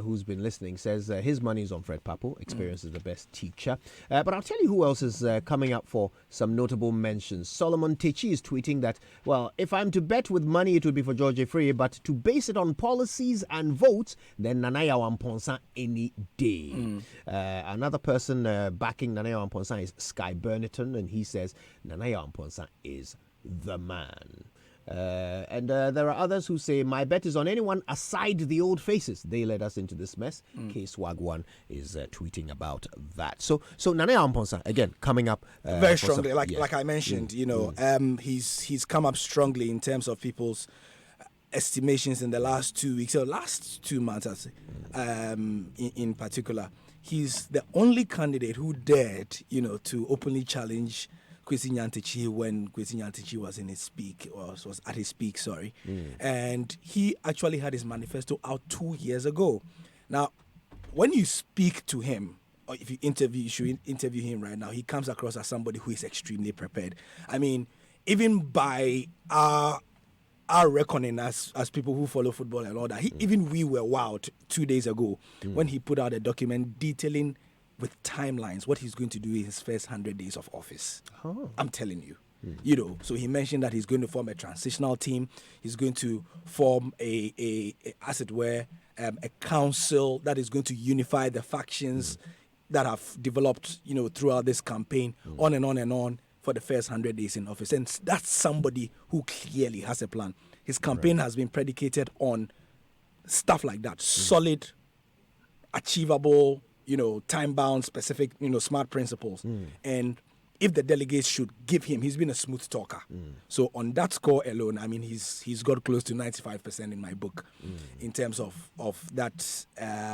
who's been listening, says his money is on Fred Papo. Experience is the best teacher. But I'll tell you who else is coming up for some notable mentions. Solomon Techi is tweeting that, well, if I'm to bet with money, it would be for George Free, but to base it on policies and votes, then Nanaya Wamponsa any day. Another person backing Nanaya Wamponsa is Sky Burniton, and he says Nanaya Wamponsa is the man. And there are others who say, my bet is on anyone aside the old faces. They led us into this mess. Case Wagwan is tweeting about that. So Nanaya Amponsa, again, coming up. Very strongly. Like I mentioned, he's come up strongly in terms of people's estimations in the last 2 weeks, or last 2 months, in particular. He's the only candidate who dared, to openly challenge Kwesi Nyantakyi when Kwesi Nyantakyi was in his peak, or was at his peak, sorry. And he actually had his manifesto out 2 years ago. Now, when you speak to him, or if you should interview him right now, he comes across as somebody who is extremely prepared. I mean, even by our reckoning as people who follow football and all that, even we were wowed 2 days ago when he put out a document detailing with timelines what he's going to do in his first 100 days of office. I'm telling you. So he mentioned that he's going to form a transitional team. He's going to form a as it were, a council that is going to unify the factions that have developed, throughout this campaign, on and on and on, for the first 100 days in office. And that's somebody who clearly has a plan. His campaign has been predicated on stuff like that. Solid, achievable, time-bound, specific, smart principles. And if the delegates should give him, he's been a smooth talker. So on that score alone, I mean, he's got close to 95% in my book in terms of that.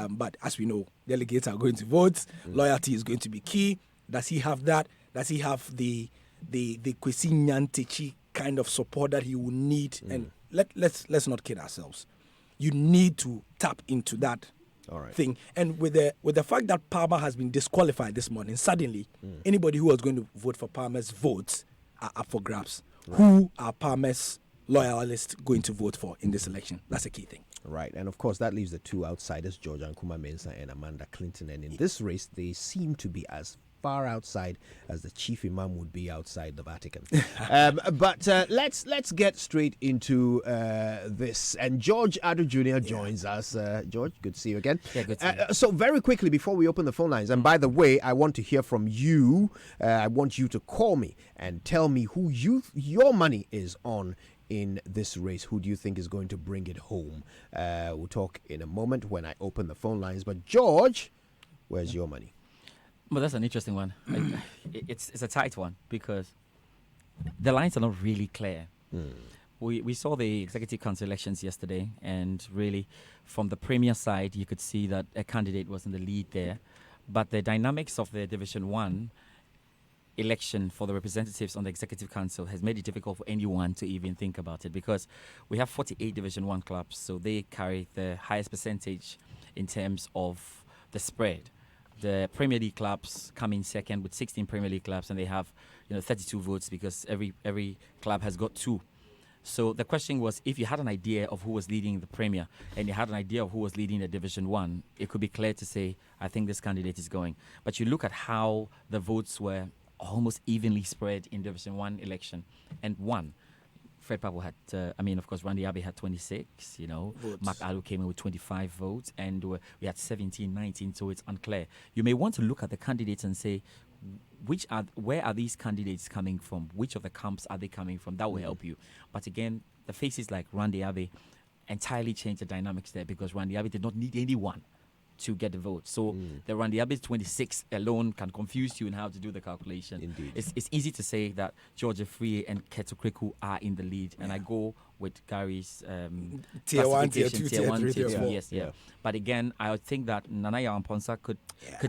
But as we know, delegates are going to vote. Loyalty is going to be key. Does he have that? Does he have the Kwesi Nyantakyi kind of support that he will need? And let's not kid ourselves. You need to tap into that thing. And with the fact that Palmer has been disqualified this morning, suddenly anybody who was going to vote for Palmer's votes are up for grabs. Who are Palmer's loyalists going to vote for in this election? That's a key thing. Right, and of course that leaves the two outsiders, George Ankuma Mensah and Amanda Clinton. And in this race, they seem to be as far outside as the chief imam would be outside the Vatican. But let's get straight into this. And George Adu Jr. joins us. George, good to see you again. Yeah, good to see you. So very quickly before we open the phone lines, and by the way, I want to hear from you. I want you to call me and tell me who your money is on in this race. Who do you think is going to bring it home? We'll talk in a moment when I open the phone lines. But George, where's your money? Well, that's an interesting one. It's a tight one because the lines are not really clear. We saw the Executive Council elections yesterday, and really from the Premier side, you could see that a candidate was in the lead there. But the dynamics of the Division 1 election for the representatives on the Executive Council has made it difficult for anyone to even think about it, because we have 48 Division 1 clubs, so they carry the highest percentage in terms of the spread. The Premier League clubs come in second with 16 Premier League clubs, and they have 32 votes because every club has got 2. So the question was, if you had an idea of who was leading the Premier and you had an idea of who was leading the Division 1, it could be clear to say, I think this candidate is going. But you look at how the votes were almost evenly spread in Division 1 election and won. Fred Papo had, of course, Randy Abbey had 26, Votes. Mark Alu came in with 25 votes, and we had 17, 19, so it's unclear. You may want to look at the candidates and say, where are these candidates coming from? Which of the camps are they coming from? That will help you. But again, the faces like Randy Abbey entirely changed the dynamics there, because Randy Abbey did not need anyone to get the vote. So the Randy Abbey's 26 alone can confuse you in how to do the calculation. Indeed. It's easy to say that George Free and Keto Kriku are in the lead, and I go with Gary's tier 1, tier 2, classification, tier 1, 3, tier tier 2. 4. Yes, yeah. But again, I would think that Nanaya Amponsa could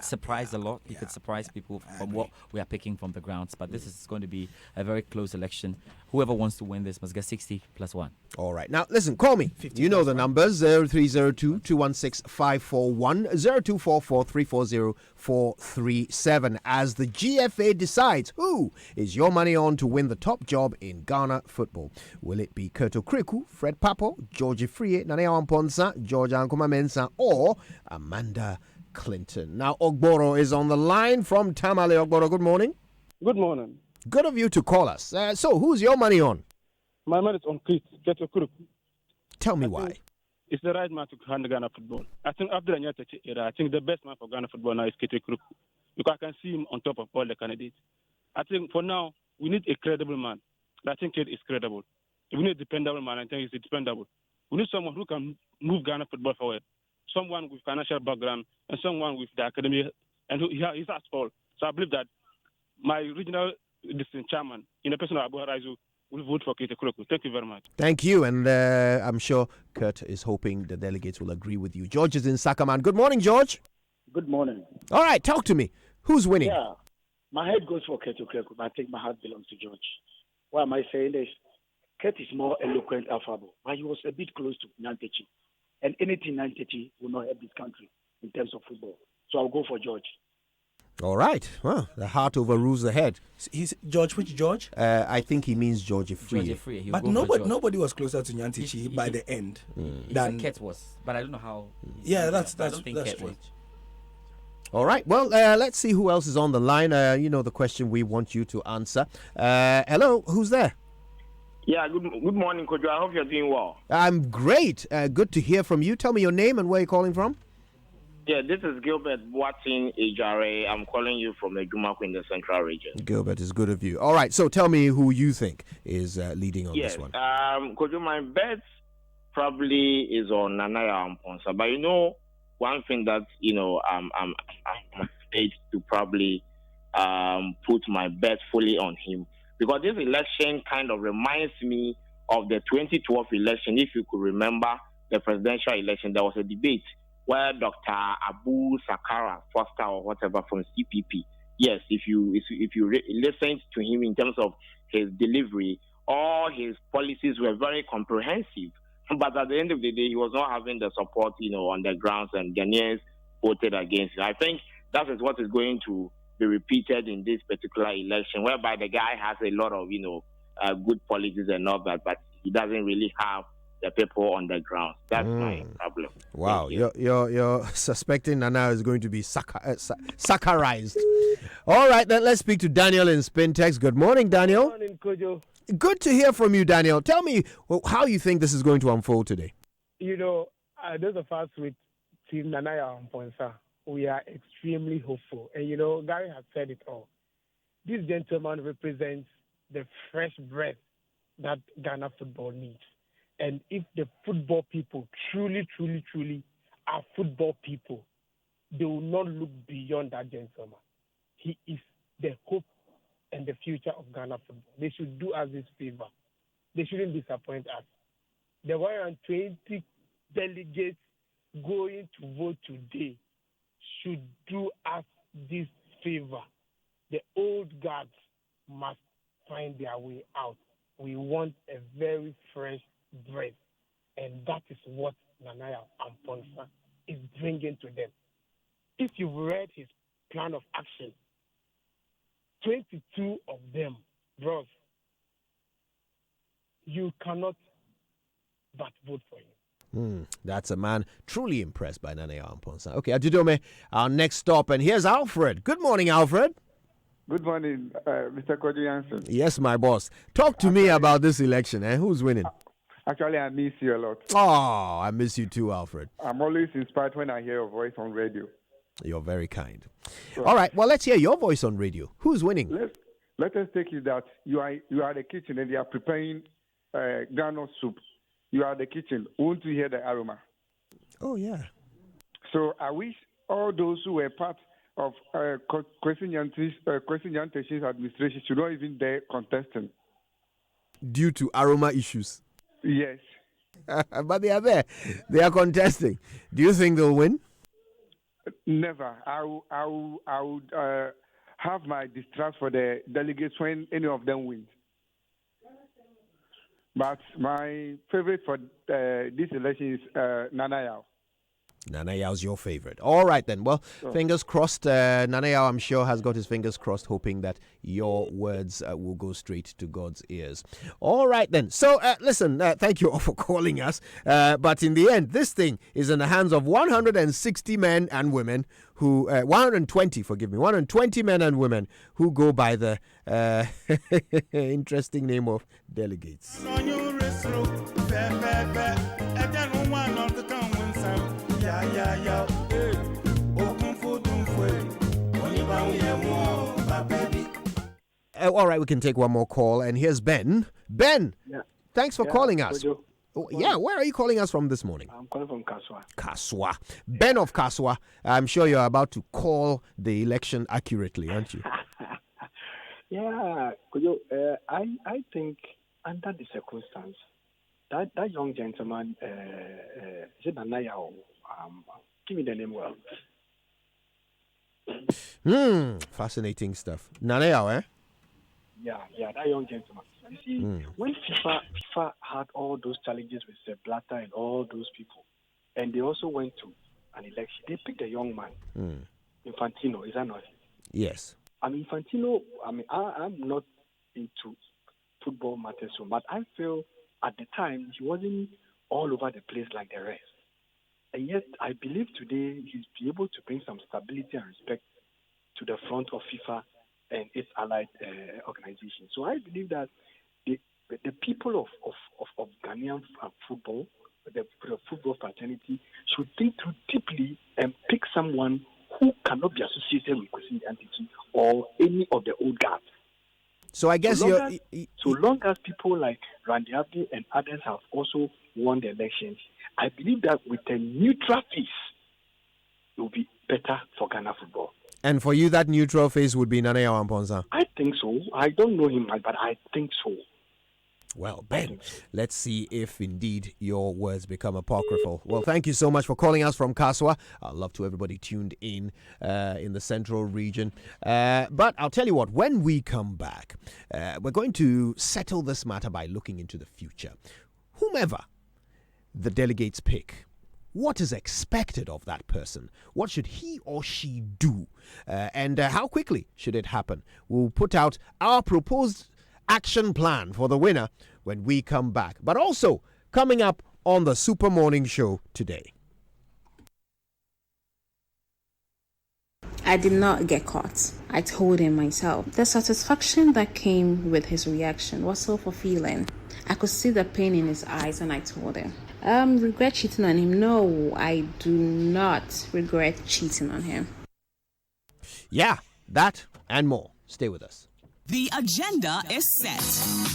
surprise a lot. He could surprise people from what we are picking from the grounds. But this is going to be a very close election. Whoever wants to win this must get 60 plus 1. All right. Now, listen, call me. You know the numbers, 0302 216 541, 0244 340 437, as the GFA decides who is your money on to win the top job in Ghana football. Will it be Kurto Kriku, Fred Papo, George Frie, Nana Amponsa, George Ankuma Mensah, or Amanda Clinton? Now, Ogboro is on the line from Tamale. Ogboro, good morning. Good morning. Good of you to call us. So, who's your money on? My money is on Keto Kriku. Tell me why. It's the right man to handle Ghana football. I think after the Nyatachi era, I think the best man for Ghana football now is Keto Kriku, because I can see him on top of all the candidates. I think for now, we need a credible man. I think Kate is credible. We need a dependable man. I think he's dependable. We need someone who can move Ghana football forward. Someone with financial background and someone with the academy, and he's at all. So I believe that my regional district chairman, in the person of Abu Haraizu, will vote for Keto Kriku. Thank you very much. Thank you, and I'm sure Kurt is hoping the delegates will agree with you. George is in Sakaman. Good morning, George. Good morning. All right, talk to me. Who's winning? Yeah, my head goes for Keto Kriku, but I think my heart belongs to George. Why am I saying this? Kurt is more eloquent, affable, but he was a bit close to Nyantechi. And anything Nyantechi will not help this country in terms of football. So I'll go for George. All right. Well, the heart overrules the head. He's George. Which George? I think he means George Free. But nobody was closer to Nyantichi by the end than Ket was. But I don't know how. Yeah, that's true. All right. Well, let's see who else is on the line. You know the question we want you to answer. Hello, who's there? Yeah, good morning, Kojo. I hope you're doing well. I'm great. Good to hear from you. Tell me your name and where you're calling from. Yeah, this is Gilbert Watson Ejare. I'm calling you from the Jumaku in the Central Region. Gilbert, is good of you. All right, so tell me who you think is leading on this one. Kojo, my bet probably is on Nanaya Amponsa. But one thing that, I'm afraid to probably put my bet fully on him. Because this election kind of reminds me of the 2012 election. If you could remember the presidential election, there was a debate where Dr. Abu Sakara Foster or whatever from CPP, yes, if you listened to him in terms of his delivery, all his policies were very comprehensive. But at the end of the day, he was not having the support, on the grounds, and Ghanaians voted against it. I think that is what is going to be repeated in this particular election, whereby the guy has a lot of, good policies and all that, but he doesn't really have the people on the ground. That's my problem. Wow, you're suspecting Nana is going to be saccharized. All right, then let's speak to Daniel in Spintex. Good morning, Daniel. Good morning, Kojo. Good to hear from you, Daniel. Tell me how you think this is going to unfold today. Those of us with Team Nanaya Amponsa, we are extremely hopeful. And, Gary has said it all. This gentleman represents the fresh breath that Ghana football needs. And if the football people truly, truly, truly are football people, they will not look beyond that gentleman. He is the hope and the future of Ghana football. They should do us this favor. They shouldn't disappoint us. The 120 delegates going to vote today should do us this favor. The old guards must find their way out. We want a very fresh breath, and that is what Nanaya Amponsa is bringing to them. If you've read his plan of action, 22 of them, bros, you cannot but vote for him. That's a man truly impressed by Nanaya Amponsa. Okay, Adudome, our next stop, and here's Alfred. Good morning, Alfred. Good morning, Mr. Kojo Jansen. Yes, my boss. Talk to me about this election. Who's winning? Actually, I miss you a lot. Oh, I miss you too, Alfred. I'm always inspired when I hear your voice on radio. You're very kind. All right, well, let's hear your voice on radio. Who's winning? Let us take it that you are at the kitchen and they are preparing groundnut soup. You are at the kitchen. Want to hear the aroma? Oh, yeah. So I wish all those who were part of Kwesi Nyantakyi's administration should not even dare contesting. Due to aroma issues. Yes. But they are there. They are contesting. Do you think they'll win? Never. I would have my distrust for the delegates when any of them win. But my favorite for this election is Nana Yao. Nana Yao's your favorite. All right, then. Well, fingers crossed. Nana Yao, I'm sure, has got his fingers crossed, hoping that your words will go straight to God's ears. All right, then. So, listen, thank you all for calling us. But in the end, this thing is in the hands of 160 men and women who, 120 men and women who go by the interesting name of delegates. All right, we can take one more call, and here's Ben. Ben, thanks for calling us. Where are you calling us from this morning? I'm calling from Kaswa. Kaswa. Ben of Kaswa, I'm sure you're about to call the election accurately, aren't you? Yeah, I think under the circumstance, that young gentleman, is it Nana Yao? Give me the name well. Fascinating stuff. Nana Yao, eh? Yeah, that young gentleman. You see, when FIFA had all those challenges with Sepp Blatter and all those people, and they also went to an election, they picked a young man, Infantino, is that not? Yes. Infantino, I'm not into football matters so much. I feel at the time he wasn't all over the place like the rest. And yet, I believe today he's be able to bring some stability and respect to the front of FIFA and its allied organizations. So I believe that the people of Ghanaian football, the football fraternity, should think through deeply and pick someone who cannot be associated with Kwesi Nyantakyi or any of the old guards. So I guess so long as people like Randy Abdi and others have also won the elections, I believe that with a neutral face, it will be better for Ghana football. And for you, that neutral face would be Nana Yao Amponsah? I think so. I don't know him, but I think so. Well, Ben, let's see if indeed your words become apocryphal. Well, thank you so much for calling us from Kaswa. I love to everybody tuned in the central region. But I'll tell you what, when we come back, we're going to settle this matter by looking into the future. Whomever the delegates pick, what is expected of that person? What should he or she do? And how quickly should it happen? We'll put out our proposed action plan for the winner when we come back. But also, coming up on the Super Morning Show today. I did not get caught. I told him myself. The satisfaction that came with his reaction was so fulfilling. I could see the pain in his eyes when I told him. Regret cheating on him? No, I do not regret cheating on him. Yeah, that and more. Stay with us. The agenda is set.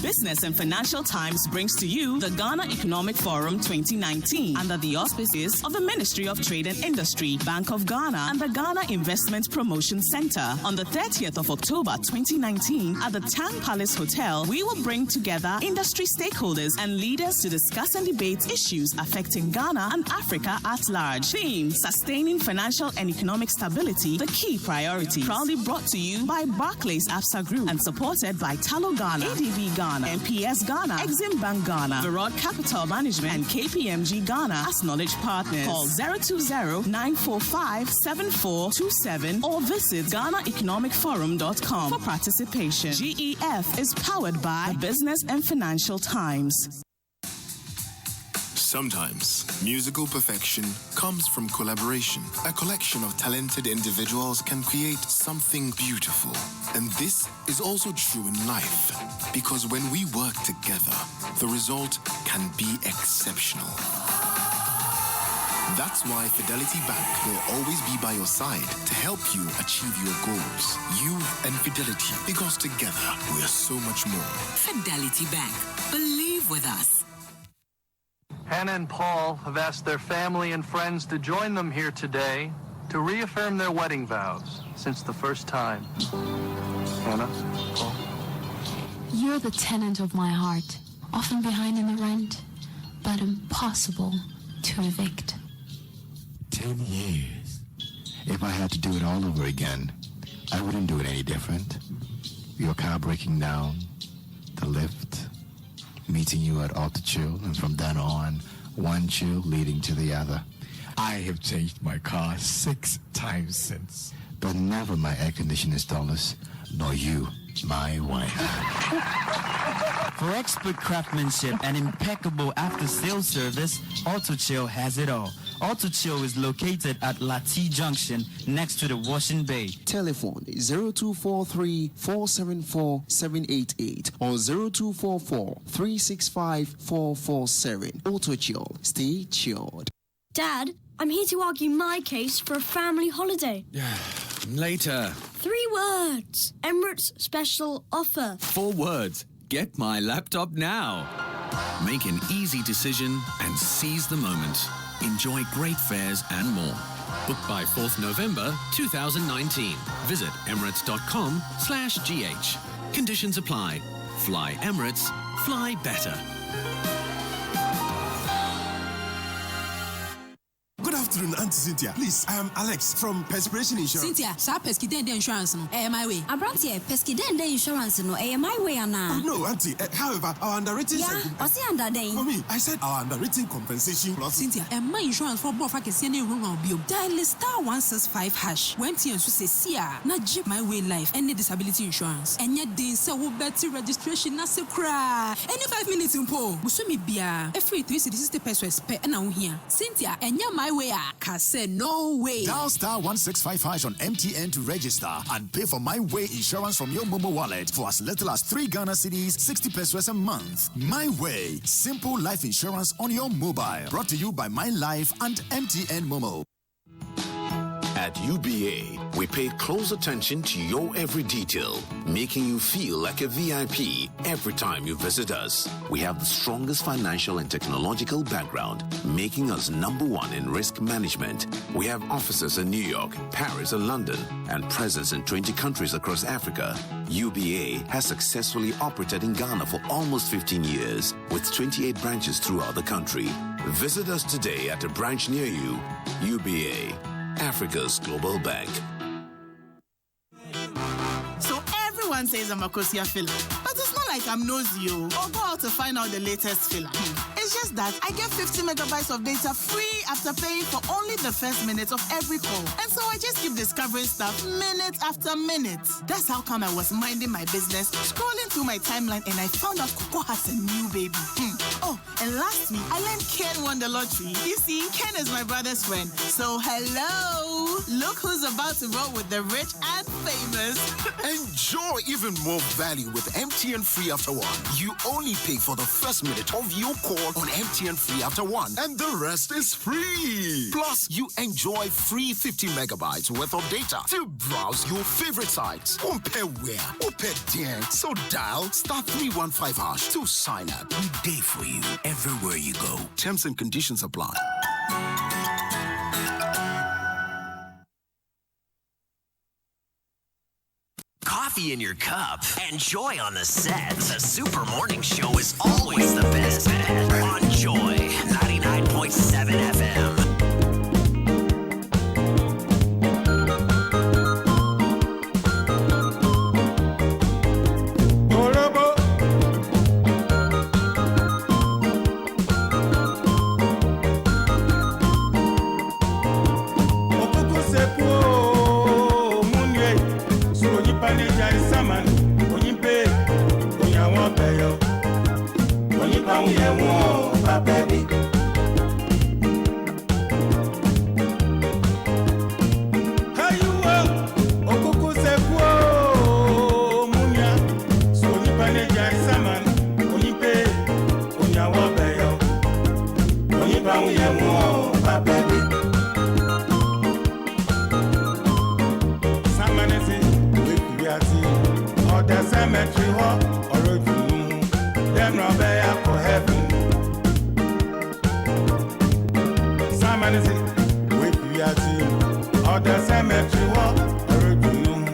Business and Financial Times brings to you the Ghana Economic Forum 2019 under the auspices of the Ministry of Trade and Industry, Bank of Ghana, and the Ghana Investment Promotion Center. On the 30th of October 2019 at the Tang Palace Hotel, we will bring together industry stakeholders and leaders to discuss and debate issues affecting Ghana and Africa at large. Theme: Sustaining Financial and Economic Stability, the key priority. Proudly brought to you by Barclays Absa Group and supported by Talo Ghana, ADB Ghana, MPS Ghana, Exim Bank Ghana, Virod Capital Management, and KPMG Ghana as knowledge partners. Call 020-945-7427 or visit GhanaEconomicForum.com for participation. GEF is powered by Business and Financial Times. Sometimes, musical perfection comes from collaboration. A collection of talented individuals can create something beautiful. And this is also true in life, because when we work together, the result can be exceptional. That's why Fidelity Bank will always be by your side to help you achieve your goals. You and Fidelity, because together we are so much more. Fidelity Bank. Believe with us. Hannah and Paul have asked their family and friends to join them here today to reaffirm their wedding vows since the first time. Hannah, Paul? You're the tenant of my heart, often behind in the rent, but impossible to evict. 10 years. If I had to do it all over again, I wouldn't do it any different. Your car breaking down, the lift, meeting you at Auto Chill, and from then on, one chill leading to the other. I have changed my car 6 times since. But never my air conditioning installers, nor you, my wife. For expert craftsmanship and impeccable after-sales service, Auto Chill has it all. Auto Chill is located at Lati Junction next to the Washing Bay. Telephone 0243-474-788 or 0244-365-447. Auto Chill. Stay chilled. Dad, I'm here to argue my case for a family holiday. Later. 3 words. Emirates special offer. 4 words. Get my laptop now. Make an easy decision and seize the moment. Enjoy great fares and more. Book by 4th November 2019. Visit emirates.com/GH. Conditions apply. Fly Emirates. Fly better. Good afternoon, Auntie Cynthia. Please, I am Alex from Perspiration Insurance. Cynthia, sa Pescidende Insurance no, my way. Abrantie, Pescidende Insurance no, my way, Anna. Oh, no, Auntie. However, our underwriting... Yeah, what's the underwriting? For me, I said our underwriting compensation plus... Cynthia, my insurance for Bofa can send a room on bill. Dial *165#. When TNS say, see not Jeep My Way Life, any disability insurance. And yet, they say, we better registration, not so cry. Any 5 minutes in po. Busumi Bia, a free 360 pesos per and now here. Cynthia, and yeah, my way, I say no way. Dial *165# on MTN to register and pay for My Way insurance from your Momo wallet for as little as 3 Ghana cedis, 60 pesos a month. My Way, simple life insurance on your mobile. Brought to you by My Life and MTN Momo. At UBA, we pay close attention to your every detail, making you feel like a VIP every time you visit us. We have the strongest financial and technological background, making us #1 in risk management. We have offices in New York, Paris, and London, and presence in 20 countries across Africa. UBA has successfully operated in Ghana for almost 15 years, with 28 branches throughout the country. Visit us today at a branch near you. UBA, Africa's global bank. So everyone says I'm a Kosia filler, but it's not like I'm nosy or go out to find out the latest filler. It's just that I get 50 megabytes of data free after paying for only the first minute of every call. And so I just keep discovering stuff minute after minute. That's how come I was minding my business, scrolling through my timeline, and I found out Coco has a new baby. Oh, and last week, I learned Ken won the lottery. You see, Ken is my brother's friend. So hello, look who's about to roll with the rich and famous. Enjoy even more value with MTN Free After One. You only pay for the first minute of your call on MTN Free After One, and the rest is free. Plus, you enjoy free 50 megabytes worth of data to browse your favorite sites. So dial *315# to sign up. We day for you everywhere you go. Terms and conditions apply. Coffee in your cup and joy on the set. The Super Morning Show is always the best on Joy 99.7 FM. Baby cemetery hall or a room. Them Rabbi for heaven. Simon is it, with you at him. Or the cemetery hall or a room.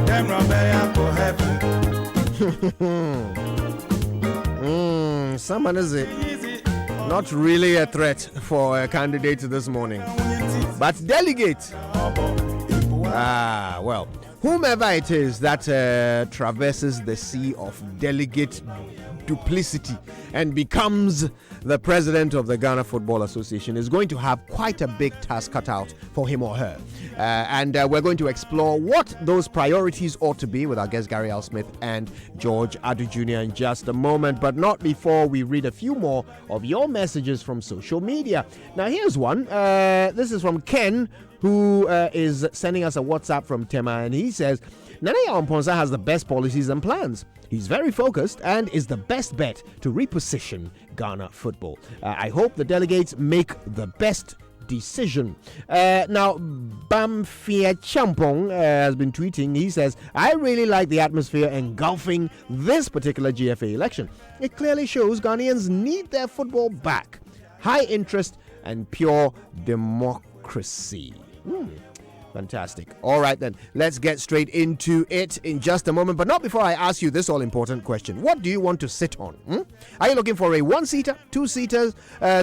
Them Rabbi for heaven. Someone is it. Not really a threat for a candidate this morning. But delegate. Well, whomever it is that traverses the sea of delegate duplicity and becomes the president of the Ghana Football Association is going to have quite a big task cut out for him or her. And we're going to explore what those priorities ought to be with our guests Gary L. Smith and George Adu Jr. in just a moment, but not before we read a few more of your messages from social media. Now, here's one. This is from Ken, who is sending us a WhatsApp from Tema, and he says, Nana Yamponsa has the best policies and plans. He's very focused and is the best bet to reposition Ghana football. I hope the delegates make the best decision. Now, Bamfia Champong has been tweeting. He says, I really like the atmosphere engulfing this particular GFA election. It clearly shows Ghanaians need their football back. High interest and pure democracy. Fantastic. All right, then. Let's get straight into it in just a moment. But not before I ask you this all-important question. What do you want to sit on? Are you looking for a one-seater, two-seaters,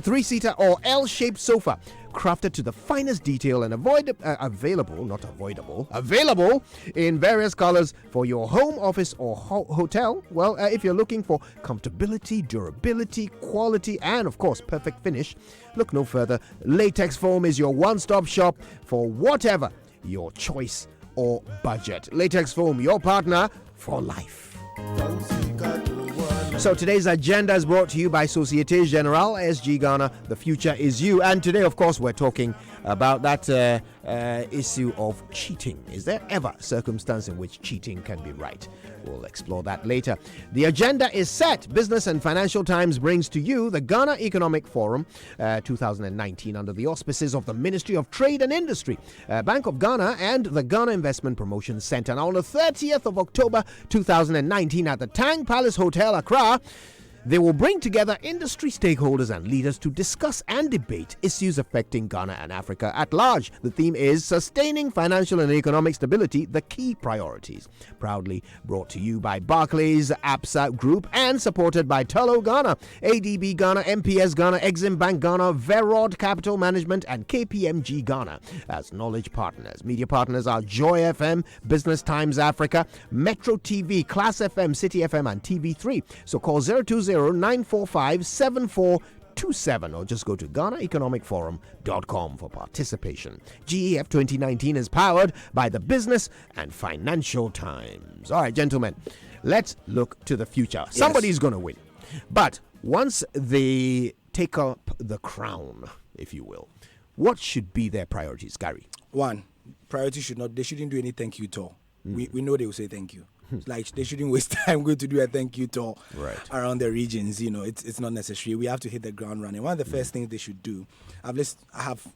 three-seater, or L-shaped sofa? Crafted to the finest detail and available in various colors for your home, office, or hotel. Well, if you're looking for comfortability, durability, quality, and of course, perfect finish, look no further. Latex Foam is your one-stop shop for whatever your choice or budget. Latex Foam, your partner for life. So today's agenda is brought to you by Societe Generale SG Ghana. The future is you. And today, of course, we're talking about that issue of cheating. Is there ever a circumstance in which cheating can be right? We'll explore that later. The agenda is set. Business and Financial Times brings to you the Ghana Economic Forum 2019 under the auspices of the Ministry of Trade and Industry, Bank of Ghana, and the Ghana Investment Promotion Center. Now, on the 30th of October 2019 at the Tang Palace Hotel, Accra, they will bring together industry stakeholders and leaders to discuss and debate issues affecting Ghana and Africa at large. The theme is Sustaining Financial and Economic Stability, the Key Priorities. Proudly brought to you by Barclays APSA Group and supported by Tullow Ghana, ADB Ghana, MPS Ghana, Exim Bank Ghana, Verod Capital Management, and KPMG Ghana as knowledge partners. Media partners are Joy FM, Business Times Africa, Metro TV, Class FM, City FM, and TV3. So call 020-945-7427 or just go to GhanaEconomicForum.com for participation. GEF 2019 is powered by the Business and Financial Times. All right, gentlemen, let's look to the future. Yes. Somebody's going to win. But once they take up the crown, if you will, what should be their priorities, Gary? One, priority they shouldn't do any thank you tour. We know they will say thank you. Like they shouldn't waste time going to do a thank you tour around the regions. You know, it's not necessary. We have to hit the ground running. One of the first things they should do, I have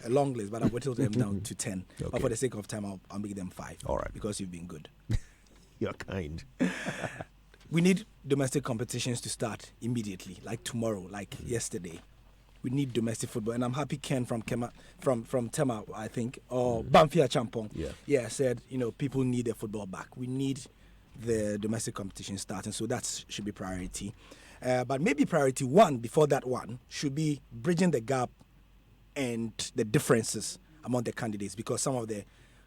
a long list, but I've whittled them down to 10. Okay. But for the sake of time, I'll make them 5. All right. Because you've been good. You're kind. We need domestic competitions to start immediately, like tomorrow, like yesterday. We need domestic football, and I'm happy Ken from Tema, I think, or Bamfia Champong, said people need their football back. We need the domestic competition starting, so that should be priority. But maybe priority one before that one should be bridging the gap and the differences among the candidates, because some of the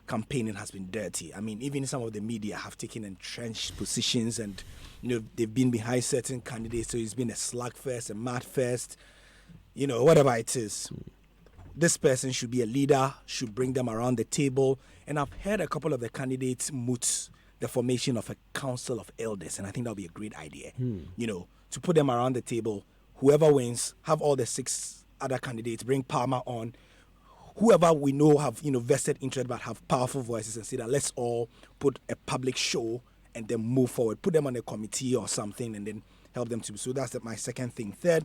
campaigning has been dirty. I mean, even some of the media have taken entrenched positions, and they've been behind certain candidates, so it's been a slugfest, a mad fest. Whatever it is, this person should be a leader, should bring them around the table. And I've heard a couple of the candidates moot the formation of a council of elders, and I think that would be a great idea. To put them around the table, whoever wins, have all the 6 other candidates, bring Palmer on, whoever we know have vested interest but have powerful voices, and say that let's all put a public show and then move forward. Put them on a committee or something and then help them to. So that's my second thing. Third,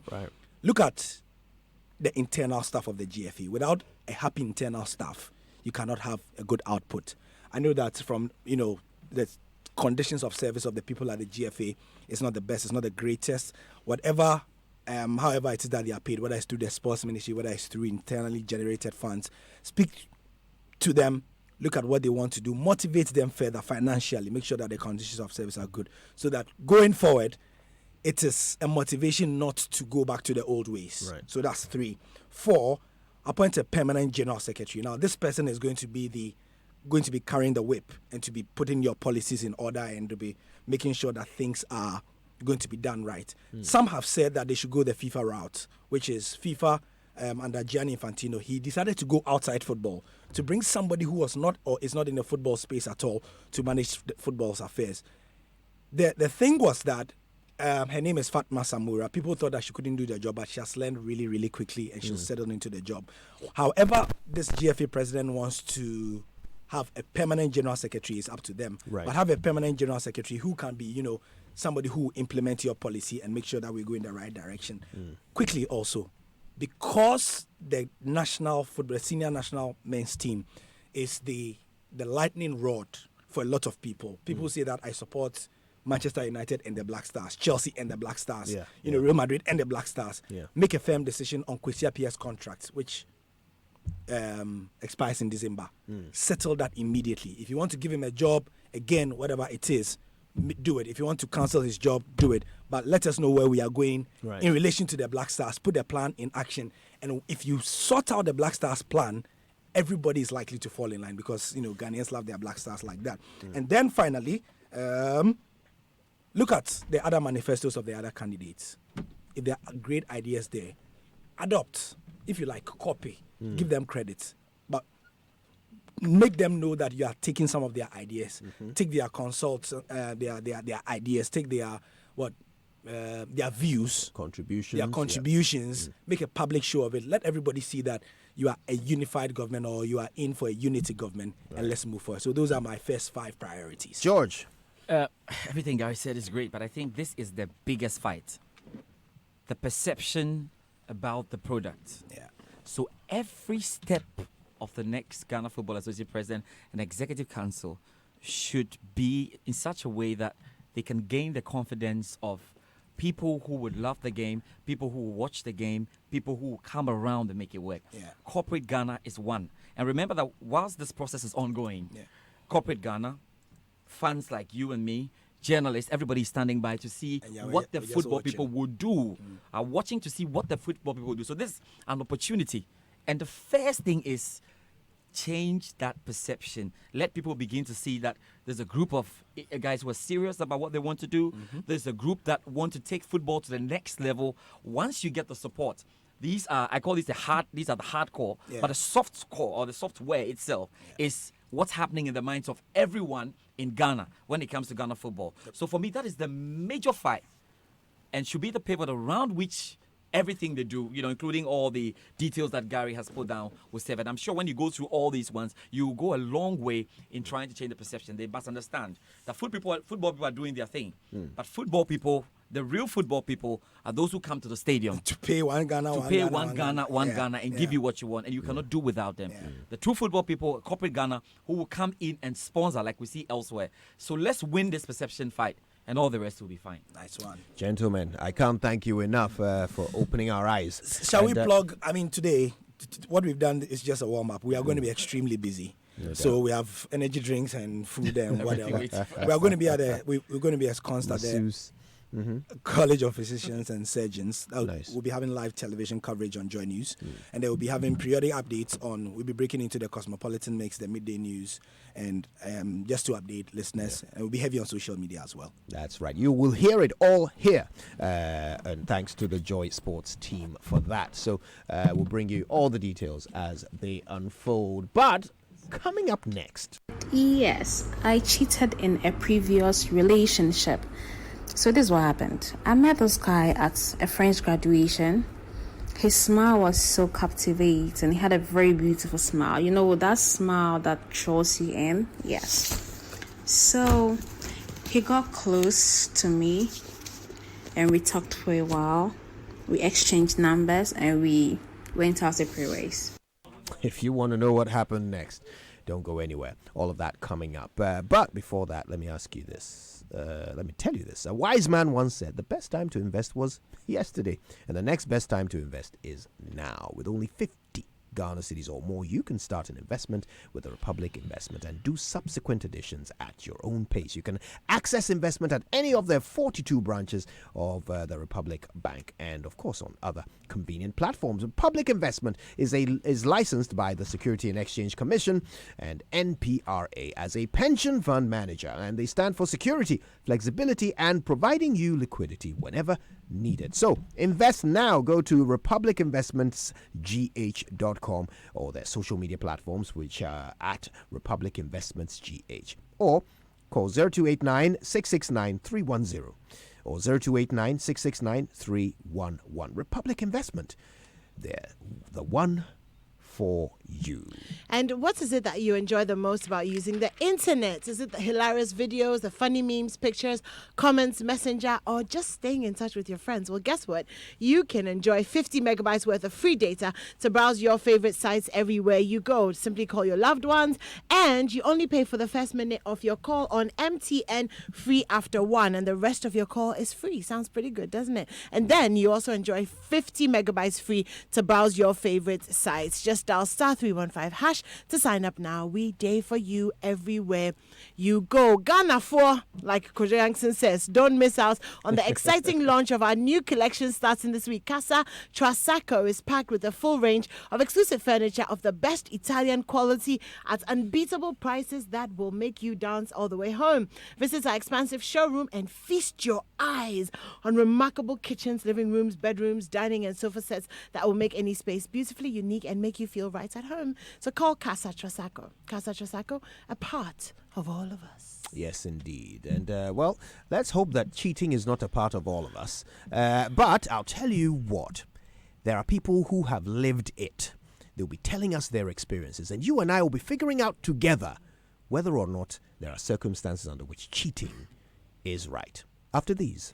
look at the internal staff of the GFA. Without a happy internal staff, you cannot have a good output. I know that from the conditions of service of the people at the GFA is not the best, it's not the greatest. Whatever, however it is that they are paid, whether it's through the sports ministry, whether it's through internally generated funds, speak to them, look at what they want to do, motivate them further financially, make sure that the conditions of service are good, so that going forward, it is a motivation not to go back to the old ways. Right. So that's 3. 4, appoint a permanent general secretary. Now, this person is going to be carrying the whip and to be putting your policies in order and to be making sure that things are going to be done right. Some have said that they should go the FIFA route, which is FIFA under Gianni Infantino. He decided to go outside football to bring somebody who was not or is not in the football space at all to manage the football's affairs. The thing was that her name is Fatma Samura. People thought that she couldn't do the job, but she has learned really, really quickly and she's settled into the job. However, this GFA president wants to have a permanent general secretary. Is up to them. Right. But have a permanent general secretary who can be, somebody who will implement your policy and make sure that we go in the right direction. Quickly also, because the national football, the senior national men's team is the lightning rod for a lot of people. People say that I support Manchester United and the Black Stars, Chelsea and the Black Stars, Real Madrid and the Black Stars. Make a firm decision on Kwesi Appiah's contract, which expires in December. Settle that immediately. If you want to give him a job, again, whatever it is, do it. If you want to cancel his job, do it. But let us know where we are going in relation to the Black Stars. Put the plan in action. And if you sort out the Black Stars plan, everybody is likely to fall in line because, Ghanaians love their Black Stars like that. And then finally, look at the other manifestos of the other candidates. If there are great ideas there, adopt. If you like, copy. Give them credit. But make them know that you are taking some of their ideas. Take their consults, their ideas. Take their views. Contributions. Make a public show of it. Let everybody see that you are a unified government or you are in for a unity government. And let's move forward. So those are my first 5 priorities. George. Everything Gary said is great, but I think this is the biggest fight. The perception about the product. Yeah. So every step of the next Ghana Football Association president and executive council should be in such a way that they can gain the confidence of people who would love the game, people who will watch the game, people who will come around and make it work. Yeah. Corporate Ghana is one. And remember that whilst this process is ongoing, Corporate Ghana, fans like you and me, journalists, everybody standing by to see what the football people will do, are watching to see what the football people will do. So this is an opportunity. And the first thing is change that perception. Let people begin to see that there's a group of guys who are serious about what they want to do. There's a group that want to take football to the next level. Once you get the support, these are, I call these the hardcore, but the soft core or the software itself is what's happening in the minds of everyone in Ghana when it comes to Ghana football. So for me, that is the major fight and should be the pivot around which everything they do, including all the details that Gary has put down with Seven. I'm sure when you go through all these ones, you go a long way in trying to change the perception. They must understand that football people are doing their thing. But football people, the real football people, are those who come to the stadium to pay one Ghana, and give you what you want, and you cannot do without them. The true football people, corporate Ghana, who will come in and sponsor like we see elsewhere. So let's win this perception fight, and all the rest will be fine. Nice one. Gentlemen, I can't thank you enough for opening our eyes. Shall we plug? Today, what we've done is just a warm-up. We are going to be extremely busy. So we have energy drinks and food and whatever. We are going to be we're going to be ensconced at the College of Physicians and Surgeons. We'll be having live television coverage on Joy News, and they will be having periodic updates on. We'll be breaking into the Cosmopolitan Mix, the midday news, and just to update listeners. And we'll be heavy on social media as well. That's right. You will hear it all here, and thanks to the Joy Sports team for that. So we'll bring you all the details as they unfold. But coming up next. Yes, I cheated in a previous relationship. So this is what happened. I met this guy at a French graduation. His smile was so captivating. He had a very beautiful smile. That smile that draws you in. Yes. So he got close to me and we talked for a while. We exchanged numbers and we went our separate ways. If you want to know what happened next, Don't go anywhere. All of that coming up. But before that, let me ask you this. Let me tell you this. A wise man once said the best time to invest was yesterday, and the next best time to invest is now. With only 50 Ghana cedis or more, you can start an investment with the Republic Investment and do subsequent additions at your own pace. You can access investment at any of their 42 branches of the Republic Bank and, of course, on other convenient platforms. Public Investment is licensed by the Security and Exchange Commission and NPRA as a pension fund manager, and they stand for security, flexibility, and providing you liquidity whenever needed. So invest now. Go to republicinvestmentsgh.com or their social media platforms, which are at Republic Investments GH, or call 0289 669 310 or 0289 669 311. Republic Investment, they're the one for you. And what is it that you enjoy the most about using the internet? Is it the hilarious videos, the funny memes, pictures, comments, messenger, or just staying in touch with your friends? Well, guess what? You can enjoy 50 megabytes worth of free data to browse your favorite sites everywhere you go. Simply call your loved ones, and you only pay for the first minute of your call on MTN free after one, and the rest of your call is free. Sounds pretty good, doesn't it? And then you also enjoy 50 megabytes free to browse your favorite sites. Just dial *315# to sign up now. We day for you everywhere you go. Ghana for, like Kojo Yankson says, don't miss out on the exciting launch of our new collection starting this week. Casa Trasaco is packed with a full range of exclusive furniture of the best Italian quality at unbeatable prices that will make you dance all the way home. Visit our expansive showroom and feast your eyes on remarkable kitchens, living rooms, bedrooms, dining and sofa sets that will make any space beautifully unique and make you feel right at home. So call Casa Trasaco. Casa Trasaco, a part of all of us. Yes, indeed. And, well, let's hope that cheating is not a part of all of us. But I'll tell you what. There are people who have lived it. They'll be telling us their experiences, and you and I will be figuring out together whether or not there are circumstances under which cheating is right. After these.